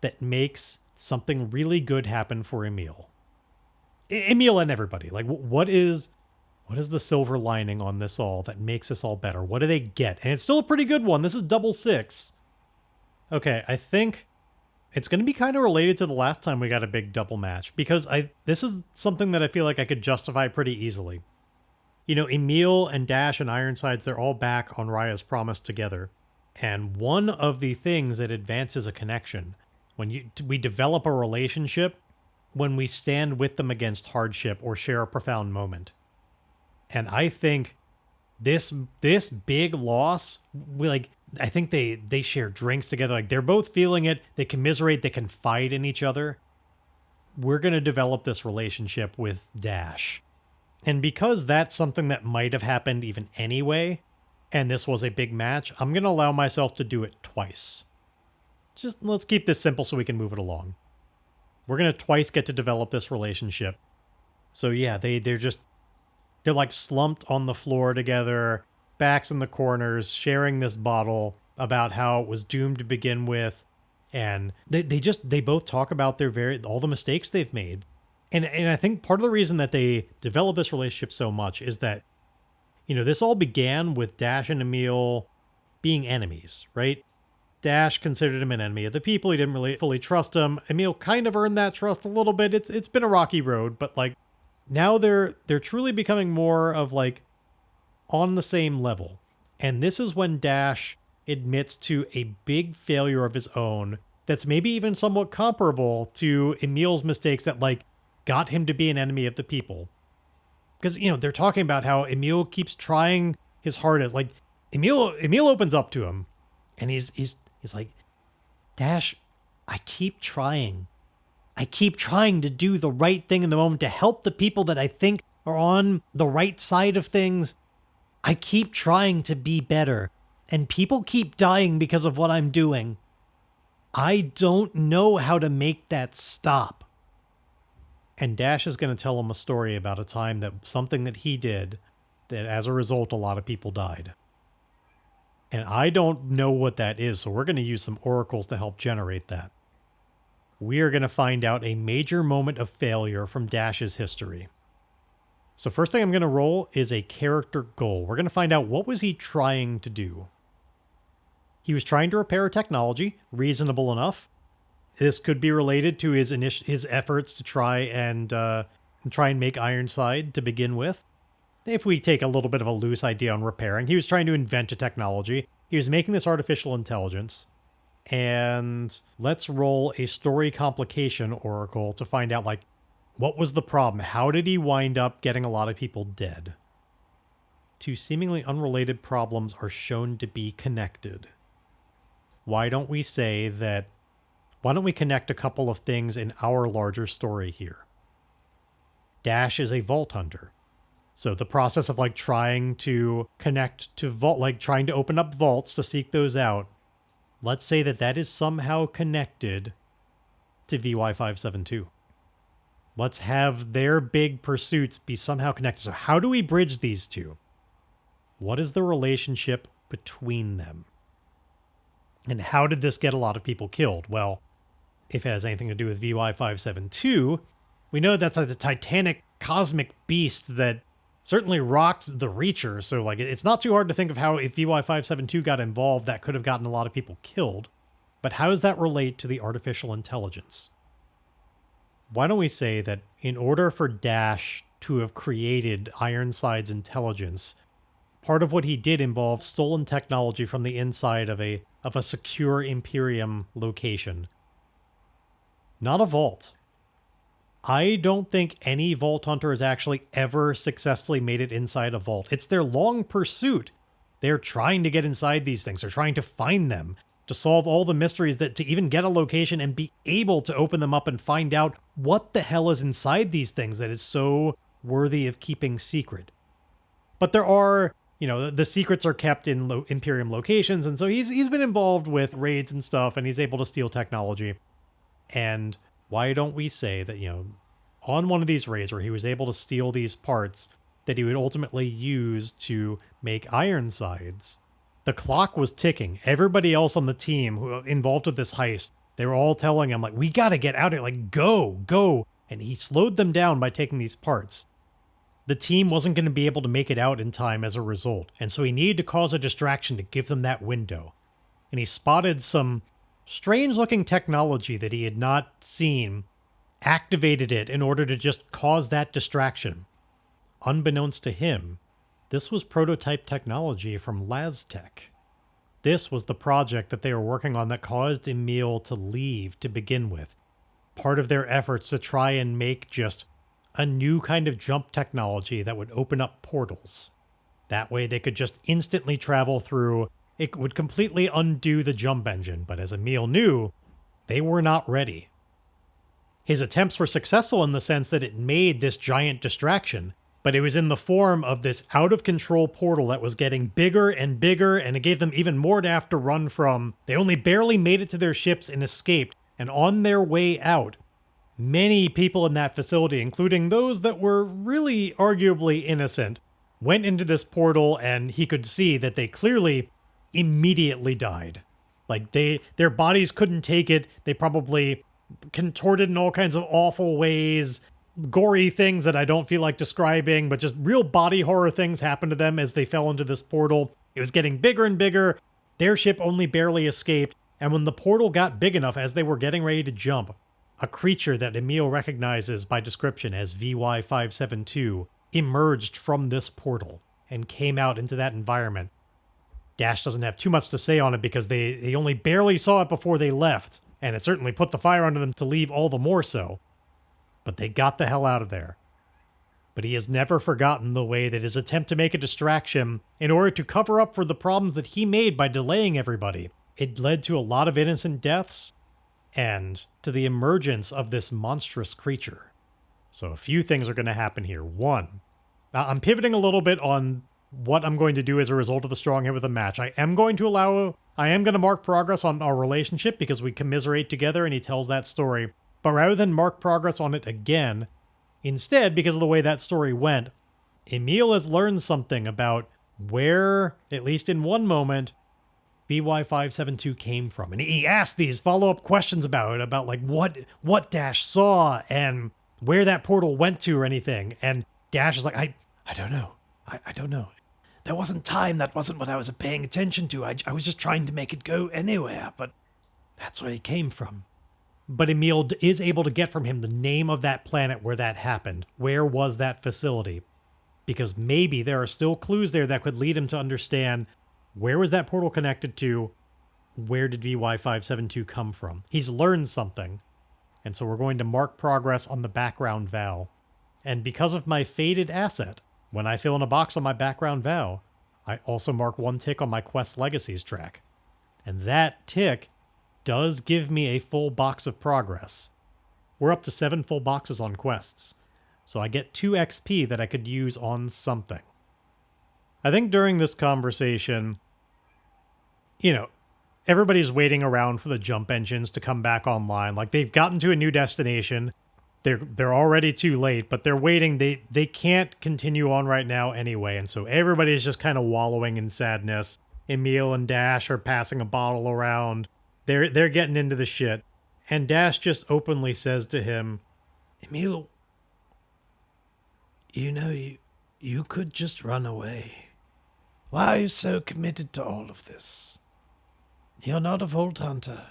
that makes something really good happen for Emile? Emile and everybody. Like, what is the silver lining on this all that makes this all better? What do they get? And it's still a pretty good one. This is double 6. Okay, I think it's going to be kind of related to the last time we got a big double match, because this is something that I feel like I could justify pretty easily. You know, Emile and Dash and Ironsides, they're all back on Raya's Promise together. And one of the things that advances a connection, when we develop a relationship, when we stand with them against hardship or share a profound moment. And I think this big loss, I think they share drinks together. Like, they're both feeling it. They commiserate. They confide in each other. We're going to develop this relationship with Dash. And because that's something that might have happened even anyway, and this was a big match, I'm going to allow myself to do it twice. Just let's keep this simple so we can move it along. We're going to twice get to develop this relationship. So yeah, they're like slumped on the floor together, backs in the corners, sharing this bottle about how it was doomed to begin with. And they both talk about all the mistakes they've made. And I think part of the reason that they develop this relationship so much is that, this all began with Dash and Emile being enemies, right? Dash considered him an enemy of the people. He didn't really fully trust him. Emile kind of earned that trust a little bit. It's been a rocky road, but like now they're truly becoming more of like on the same level. And this is when Dash admits to a big failure of his own that's maybe even somewhat comparable to Emile's mistakes that like got him to be an enemy of the people. Because, they're talking about how Emile keeps trying his hardest. Like Emile opens up to him and he's like, Dash, I keep trying. I keep trying to do the right thing in the moment to help the people that I think are on the right side of things. I keep trying to be better, and people keep dying because of what I'm doing. I don't know how to make that stop. And Dash is going to tell him a story about a time that something that he did, that as a result, a lot of people died. And I don't know what that is, so we're going to use some oracles to help generate that. We are going to find out a major moment of failure from Dash's history. So first thing I'm going to roll is a character goal. We're going to find out what was he trying to do. He was trying to repair a technology, reasonable enough. This could be related to his efforts to try and make Ironside to begin with. If we take a little bit of a loose idea on repairing, he was trying to invent a technology. He was making this artificial intelligence. And let's roll a story complication oracle to find out, like, what was the problem? How did he wind up getting a lot of people dead? Two seemingly unrelated problems are shown to be connected. Why don't we connect a couple of things in our larger story here? Dash is a vault hunter. So the process of like trying to connect to vault, like trying to open up vaults to seek those out, let's say that is somehow connected to VY572. Let's have their big pursuits be somehow connected. So how do we bridge these two? What is the relationship between them? And how did this get a lot of people killed? Well, if it has anything to do with VY572, we know that's a titanic cosmic beast that certainly rocked the Reacher. So like, it's not too hard to think of how if VY572 got involved, that could have gotten a lot of people killed. But how does that relate to the artificial intelligence? Why don't we say that in order for Dash to have created Ironside's intelligence, part of what he did involve stolen technology from the inside of a secure Imperium location. Not a vault. I don't think any vault hunter has actually ever successfully made it inside a vault. It's their long pursuit. They're trying to get inside these things. They're trying to find them, to solve all the mysteries, that to even get a location and be able to open them up and find out what the hell is inside these things that is so worthy of keeping secret. But there are, the secrets are kept in Imperium locations, and so he's been involved with raids and stuff, and he's able to steal technology. And why don't we say that, on one of these raids where he was able to steal these parts that he would ultimately use to make Ironsides, the clock was ticking. Everybody else on the team who involved with this heist, they were all telling him, like, we got to get out of here, like, go. And he slowed them down by taking these parts. The team wasn't going to be able to make it out in time as a result. And so he needed to cause a distraction to give them that window. And he spotted some strange-looking technology that he had not seen, activated it in order to just cause that distraction. Unbeknownst to him, this was prototype technology from LazTech. This was the project that they were working on that caused Emile to leave to begin with. Part of their efforts to try and make just a new kind of jump technology that would open up portals. That way they could just instantly travel through. It would completely undo the jump engine, but as Emile knew, they were not ready. His attempts were successful in the sense that it made this giant distraction, but it was in the form of this out-of-control portal that was getting bigger and bigger, and it gave them even more to have to run from. They only barely made it to their ships and escaped, and on their way out, many people in that facility, including those that were really arguably innocent, went into this portal, and he could see that they clearly immediately died. Like their bodies couldn't take it. They probably contorted in all kinds of awful ways, gory things that I don't feel like describing, but just real body horror things happened to them as they fell into this portal. It was getting bigger and bigger. Their ship only barely escaped. And when the portal got big enough, as they were getting ready to jump, a creature that Emile recognizes by description as VY572 emerged from this portal and came out into that environment. Dash doesn't have too much to say on it because they only barely saw it before they left, and it certainly put the fire under them to leave all the more so. But they got the hell out of there. But he has never forgotten the way that his attempt to make a distraction in order to cover up for the problems that he made by delaying everybody, it led to a lot of innocent deaths and to the emergence of this monstrous creature. So a few things are going to happen here. One, I'm pivoting a little bit on what I'm going to do as a result of the strong hit with the match. I am going to mark progress on our relationship because we commiserate together and he tells that story. But rather than mark progress on it again, instead, because of the way that story went, Emile has learned something about where, at least in one moment, VY572 came from. And he asked these follow-up questions about it, about like what Dash saw and where that portal went to or anything. And Dash is like, I don't know. I don't know. There wasn't time. That wasn't what I was paying attention to. I was just trying to make it go anywhere, but that's where he came from. But Emile is able to get from him the name of that planet where that happened. Where was that facility? Because maybe there are still clues there that could lead him to understand where was that portal connected to? Where did VY572 come from? He's learned something. And so we're going to mark progress on the background vow. And because of my faded asset, when I fill in a box on my background vow, I also mark one tick on my Quest Legacies track. And that tick does give me a full box of progress. We're up to 7 full boxes on quests. So I get 2 XP that I could use on something. I think during this conversation, everybody's waiting around for the jump engines to come back online. Like, they've gotten to a new destination. They're already too late, but they're waiting. They can't continue on right now anyway, and so everybody's just kind of wallowing in sadness. Emile and Dash are passing a bottle around. They're getting into the shit. And Dash just openly says to him, Emile, you could just run away. Why are you so committed to all of this? You're not a Vault Hunter.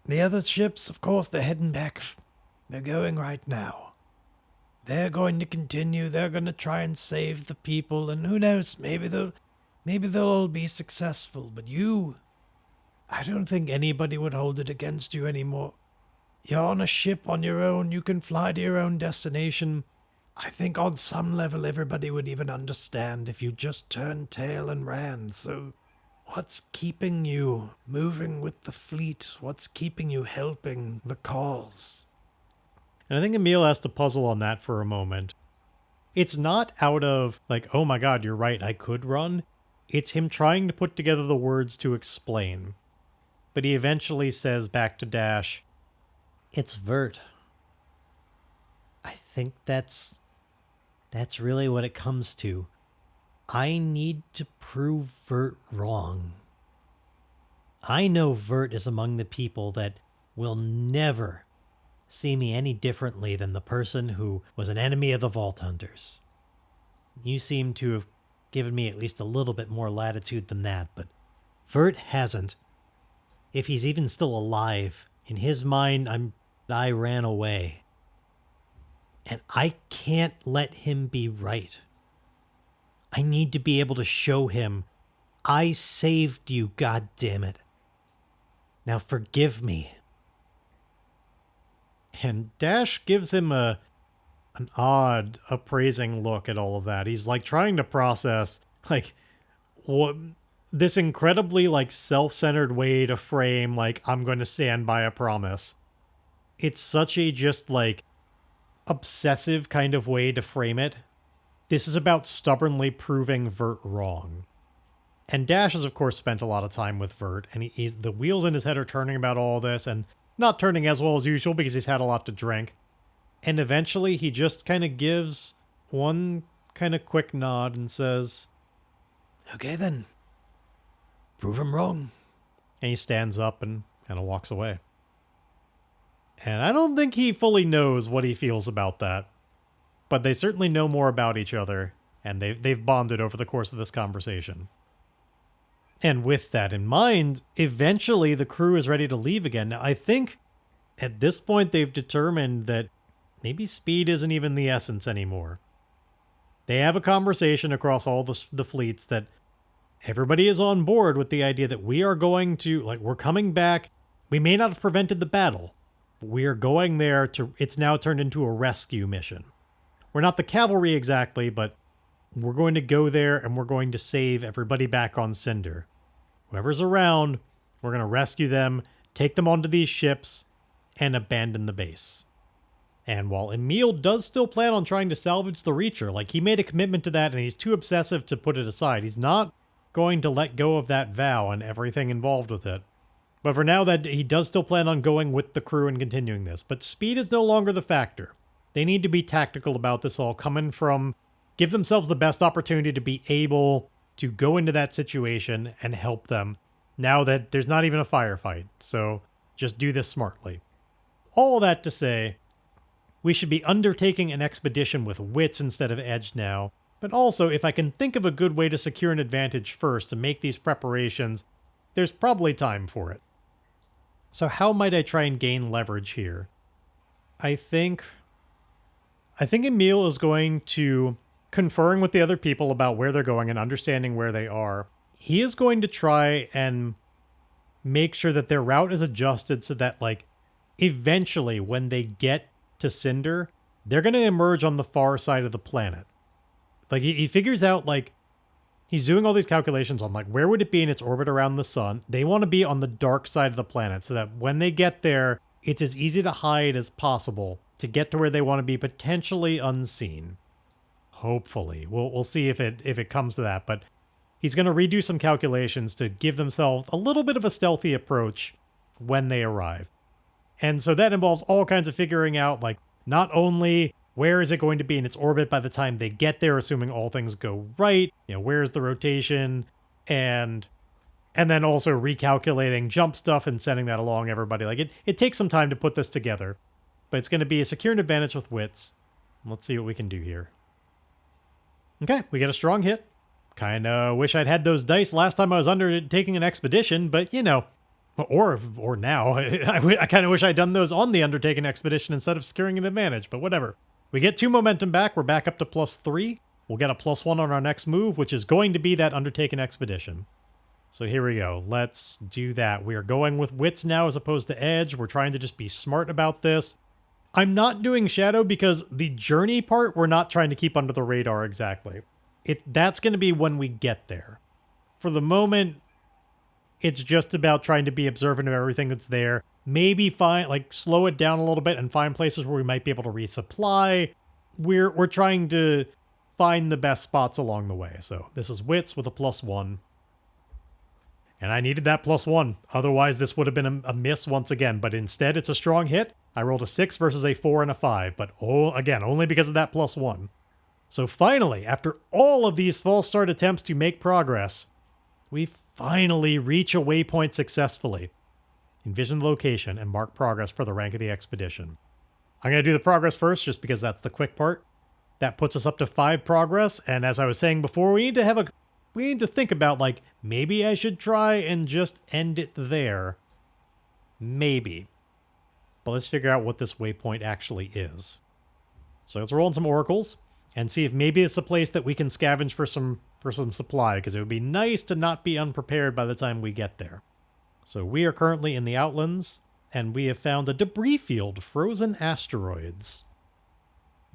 The other ships, of course, they're heading back. They're going right now. They're going to continue. They're going to try and save the people, and who knows, maybe they'll all be successful. But you, I don't think anybody would hold it against you anymore. You're on a ship on your own. You can fly to your own destination. I think on some level everybody would even understand if you just turned tail and ran. So what's keeping you moving with the fleet? What's keeping you helping the cause? And I think Emile has to puzzle on that for a moment. It's not out of like, oh my god, you're right, I could run. It's him trying to put together the words to explain. But he eventually says back to Dash, it's Vert. I think that's really what it comes to. I need to prove Vert wrong. I know Vert is among the people that will never see me any differently than the person who was an enemy of the Vault Hunters. You seem to have given me at least a little bit more latitude than that, but Vert hasn't. If he's even still alive, in his mind, I ran away. And I can't let him be right. I need to be able to show him, I saved you, goddammit. Now forgive me. And Dash gives him an odd, appraising look at all of that. He's like trying to process, like, what this incredibly like self-centered way to frame, like, I'm going to stand by a promise. It's such a just like obsessive kind of way to frame it. This is about stubbornly proving Vert wrong. And Dash has, of course, spent a lot of time with Vert, and the wheels in his head are turning about all this, and not turning as well as usual because he's had a lot to drink. And eventually he just kind of gives one kind of quick nod and says, "Okay then, prove him wrong." And he stands up and kind of walks away. And I don't think he fully knows what he feels about that. But they certainly know more about each other, and they've bonded over the course of this conversation. And with that in mind, eventually the crew is ready to leave again. Now, I think at this point they've determined that maybe speed isn't even the essence anymore. They have a conversation across all the fleets that everybody is on board with the idea that we are going to, like, we're coming back. We may not have prevented the battle, but we are going there to, it's now turned into a rescue mission. We're not the cavalry exactly, but we're going to go there and we're going to save everybody back on Cinder. Whoever's around, we're going to rescue them, take them onto these ships, and abandon the base. And while Emile does still plan on trying to salvage the Reacher, like, he made a commitment to that and he's too obsessive to put it aside. He's not going to let go of that vow and everything involved with it. But for now, that he does still plan on going with the crew and continuing this. But speed is no longer the factor. They need to be tactical about this all, give themselves the best opportunity to be able to go into that situation and help them now that there's not even a firefight. So just do this smartly. All that to say, we should be undertaking an expedition with wits instead of edge now. But also, if I can think of a good way to secure an advantage first to make these preparations, there's probably time for it. So how might I try and gain leverage here? I think Emile is going to, conferring with the other people about where they're going and understanding where they are, he is going to try and make sure that their route is adjusted so that, like, eventually when they get to Cinder, they're going to emerge on the far side of the planet. Like, he figures out, like, he's doing all these calculations on, like, where would it be in its orbit around the sun? They want to be on the dark side of the planet so that when they get there, it's as easy to hide as possible to get to where they want to be, potentially unseen. Hopefully. We'll see if it comes to that, but he's going to redo some calculations to give themselves a little bit of a stealthy approach when they arrive. And so that involves all kinds of figuring out, like, not only where is it going to be in its orbit by the time they get there, assuming all things go right, where's the rotation, and then also recalculating jump stuff and sending that along everybody. Like, it takes some time to put this together. But it's going to be a secure an advantage with wits. Let's see what we can do here. Okay, we get a strong hit. Kind of wish I'd had those dice last time I was undertaking an expedition, but or now. I kind of wish I'd done those on the undertaken expedition instead of securing an advantage, but whatever. We get 2 momentum back. We're back up to +3. We'll get a +1 on our next move, which is going to be that undertaken expedition. So here we go. Let's do that. We are going with wits now as opposed to edge. We're trying to just be smart about this. I'm not doing shadow because the journey part we're not trying to keep under the radar exactly. That's going to be when we get there. For the moment, it's just about trying to be observant of everything that's there. Maybe slow it down a little bit and find places where we might be able to resupply. We're trying to find the best spots along the way. So this is wits with a +1. And I needed that +1. Otherwise, this would have been a miss once again. But instead, it's a strong hit. I rolled a 6 versus a 4 and a 5. But again, only because of that +1. So finally, after all of these false start attempts to make progress, we finally reach a waypoint successfully. Envision the location and mark progress for the rank of the expedition. I'm going to do the progress first just because that's the quick part. That puts us up to 5 progress. And as I was saying before, we need to think about, like, maybe I should try and just end it there. Maybe. But let's figure out what this waypoint actually is. So let's roll in some oracles and see if maybe it's a place that we can scavenge for some supply, because it would be nice to not be unprepared by the time we get there. So we are currently in the Outlands, and we have found a debris field, frozen asteroids.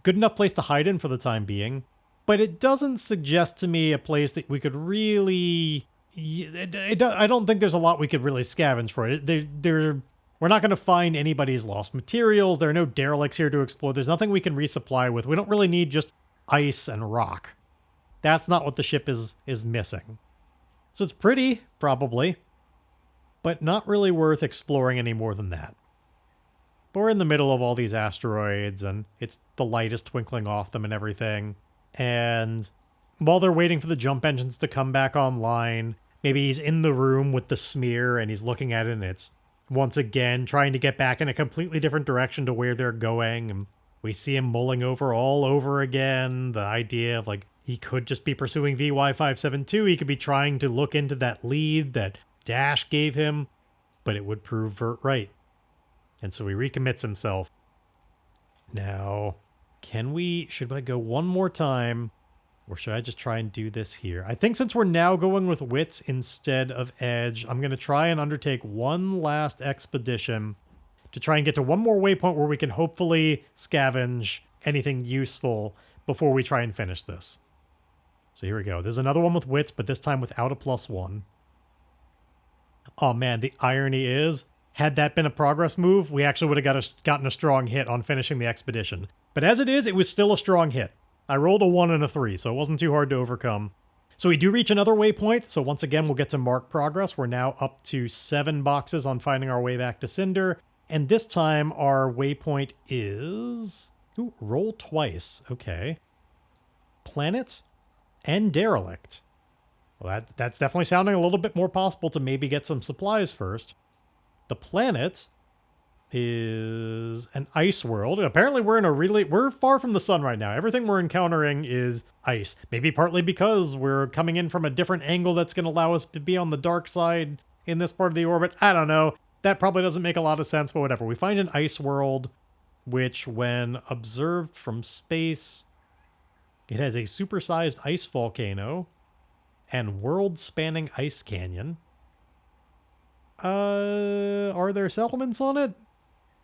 Good enough place to hide in for the time being. But it doesn't suggest to me a place that we could really... I don't think there's a lot we could really scavenge for it. We're not going to find anybody's lost materials. There are no derelicts here to explore. There's nothing we can resupply with. We don't really need just ice and rock. That's not what the ship is missing. So it's pretty, probably, but not really worth exploring any more than that. But we're in the middle of all these asteroids, and it's the light is twinkling off them and everything. And while they're waiting for the jump engines to come back online, maybe he's in the room with the smear and he's looking at it, and it's once again trying to get back in a completely different direction to where they're going. And we see him mulling over all over again the idea of, like, he could just be pursuing VY572. He could be trying to look into that lead that Dash gave him, but it would prove Vert right. And so he recommits himself. Now, should I go one more time? Or should I just try and do this here? I think since we're now going with Wits instead of Edge, I'm going to try and undertake one last expedition to try and get to one more waypoint where we can hopefully scavenge anything useful before we try and finish this. So here we go. There's another one with Wits, but this time without a +1. Oh man, the irony is, had that been a progress move, we actually would have gotten a strong hit on finishing the expedition. But as it is, it was still a strong hit. I rolled a 1 and a 3, so it wasn't too hard to overcome. So we do reach another waypoint, so once again we'll get to mark progress. We're now up to 7 boxes on finding our way back to Cinder, and this time our waypoint is... Ooh, roll twice, okay. Planet and Derelict. Well, that's definitely sounding a little bit more possible to maybe get some supplies first. The planet is an ice world. Apparently we're far from the sun right now. Everything we're encountering is ice. Maybe partly because we're coming in from a different angle that's going to allow us to be on the dark side in this part of the orbit. I don't know. That probably doesn't make a lot of sense, but whatever. We find an ice world, which when observed from space, it has a supersized ice volcano and world-spanning ice canyon. Are there settlements on it?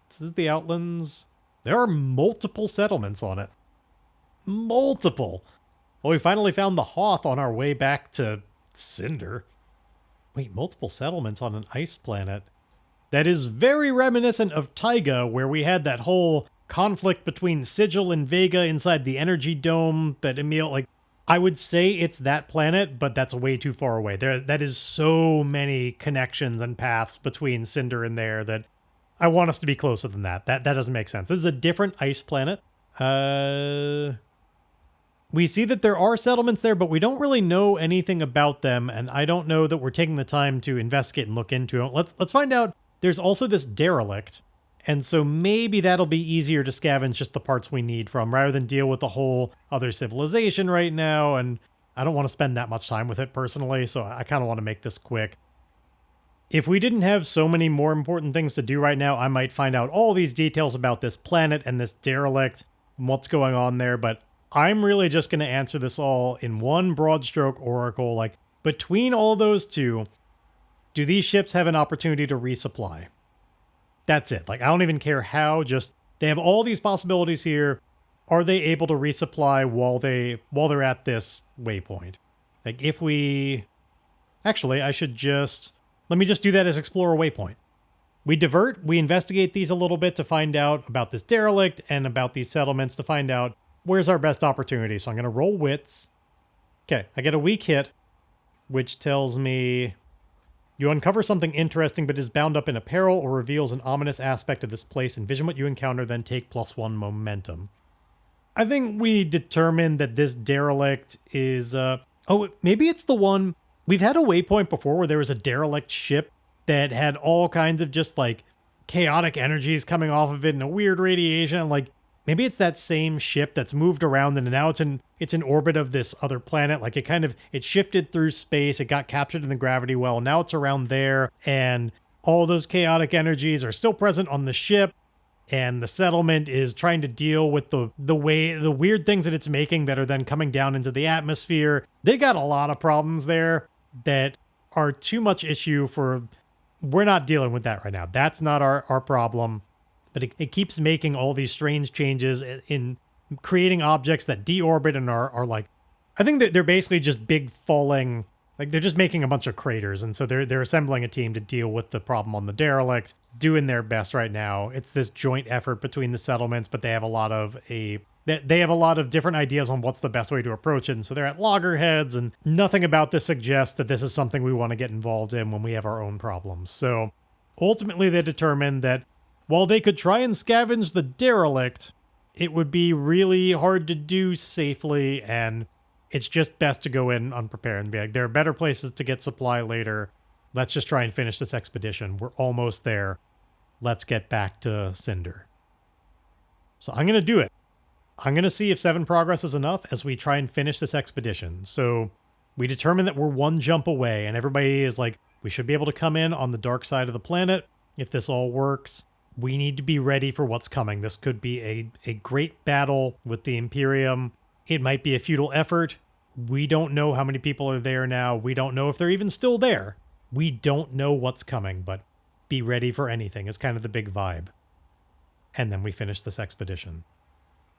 This is the Outlands. There are multiple settlements on it. Multiple. Well, we finally found the Hoth on our way back to Cinder. Wait, multiple settlements on an ice planet. That is very reminiscent of Taiga, where we had that whole conflict between Sigil and Vega inside the energy dome that Emile, like, I would say it's that planet, but that's way too far away. That is so many connections and paths between Cinder and there that I want us to be closer than that. That doesn't make sense. This is a different ice planet. We see that there are settlements there, but we don't really know anything about them, and I don't know that we're taking the time to investigate and look into them. Let's find out. There's also this derelict, and so maybe that'll be easier to scavenge just the parts we need from, rather than deal with the whole other civilization right now, and I don't want to spend that much time with it personally, so I kind of want to make this quick. If we didn't have so many more important things to do right now, I might find out all these details about this planet and this derelict and what's going on there, but I'm really just going to answer this all in one broad stroke oracle. Like, between all those two, do these ships have an opportunity to resupply? That's it. Like, I don't even care how, just they have all these possibilities here. Are they able to resupply while they're at this waypoint? Like, if we... Actually, let me just do that as explore a waypoint. We divert, we investigate these a little bit to find out about this derelict and about these settlements to find out where's our best opportunity. So I'm going to roll wits. Okay, I get a weak hit, which tells me you uncover something interesting but is bound up in a peril or reveals an ominous aspect of this place. Envision what you encounter, then take +1 momentum. I think we determined that this derelict is... oh, maybe it's the one... We've had a waypoint before where there was a derelict ship that had all kinds of just, like, chaotic energies coming off of it and a weird radiation. Like, maybe it's that same ship that's moved around and now it's in orbit of this other planet. Like, it shifted through space. It got captured in the gravity well. Now it's around there, and all those chaotic energies are still present on the ship. And the settlement is trying to deal with the weird things that it's making that are then coming down into the atmosphere. They got a lot of problems there that are too much issue for... We're not dealing with that right now. That's not our problem. But it keeps making all these strange changes in creating objects that deorbit and are like... I think that they're basically just big falling... Like, they're just making a bunch of craters, and so they're assembling a team to deal with the problem on the derelict, doing their best right now. It's this joint effort between the settlements, but they have a lot of different ideas on what's the best way to approach it, and so they're at loggerheads, and nothing about this suggests that this is something we want to get involved in when we have our own problems. So ultimately they determined that while they could try and scavenge the derelict, it would be really hard to do safely, and it's just best to go in unprepared and be like, there are better places to get supply later. Let's just try and finish this expedition. We're almost there. Let's get back to Cinder. So I'm going to do it. I'm going to see if 7 progress is enough as we try and finish this expedition. So we determine that we're 1 jump away, and everybody is like, we should be able to come in on the dark side of the planet if this all works. We need to be ready for what's coming. This could be a great battle with the Imperium. It might be a futile effort. We don't know how many people are there now. We don't know if they're even still there. We don't know what's coming, but be ready for anything is kind of the big vibe. And then we finish this expedition.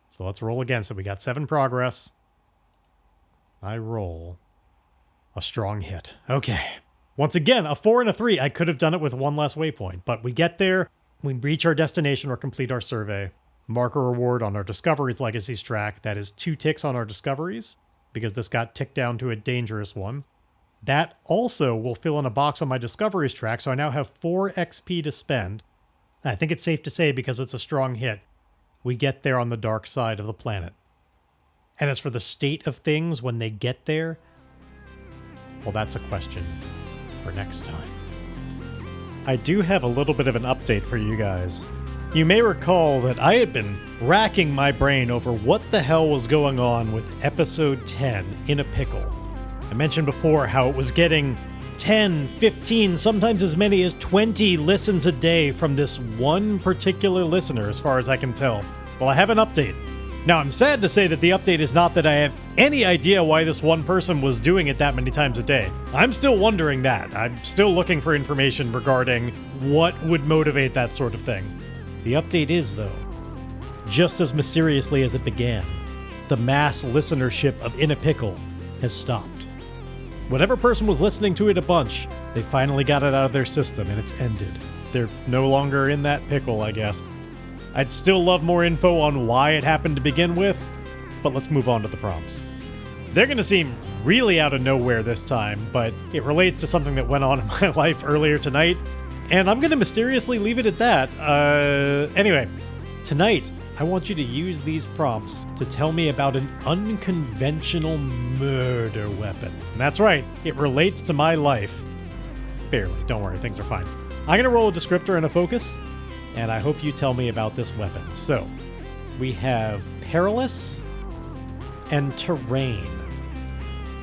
So let's roll again. So we got 7 progress. I roll a strong hit. Okay. Once again, a 4 and a 3. I could have done it with 1 less waypoint, but we get there. We reach our destination or complete our survey. Mark a reward on our Discoveries Legacies track. That is 2 ticks on our Discoveries, because this got ticked down to a dangerous one. That also will fill in a box on my Discoveries track, so I now have 4 XP to spend. I think it's safe to say, because it's a strong hit, we get there on the dark side of the planet. And as for the state of things when they get there, well, that's a question for next time. I do have a little bit of an update for you guys. You may recall that I had been racking my brain over what the hell was going on with episode 10, In a Pickle. I mentioned before how it was getting 10, 15, sometimes as many as 20 listens a day from this one particular listener, as far as I can tell. Well, I have an update. Now, I'm sad to say that the update is not that I have any idea why this one person was doing it that many times a day. I'm still wondering that. I'm still looking for information regarding what would motivate that sort of thing. The update is, though, just as mysteriously as it began, the mass listenership of In a Pickle has stopped. Whatever person was listening to it a bunch, they finally got it out of their system and it's ended. They're no longer in that pickle, I guess. I'd still love more info on why it happened to begin with, but let's move on to the prompts. They're going to seem really out of nowhere this time, but it relates to something that went on in my life earlier tonight, and I'm going to mysteriously leave it at that. Anyway, tonight, I want you to use these prompts to tell me about an unconventional murder weapon. And that's right, it relates to my life. Barely, don't worry, things are fine. I'm going to roll a descriptor and a focus, and I hope you tell me about this weapon. So, we have perilous and terrain.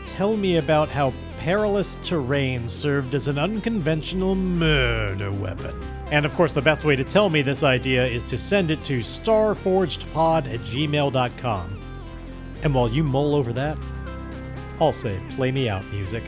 Tell me about how perilous terrain served as an unconventional murder weapon. And of course, the best way to tell me this idea is to send it to starforgedpod@gmail.com. And while you mull over that, I'll say, play me out, music.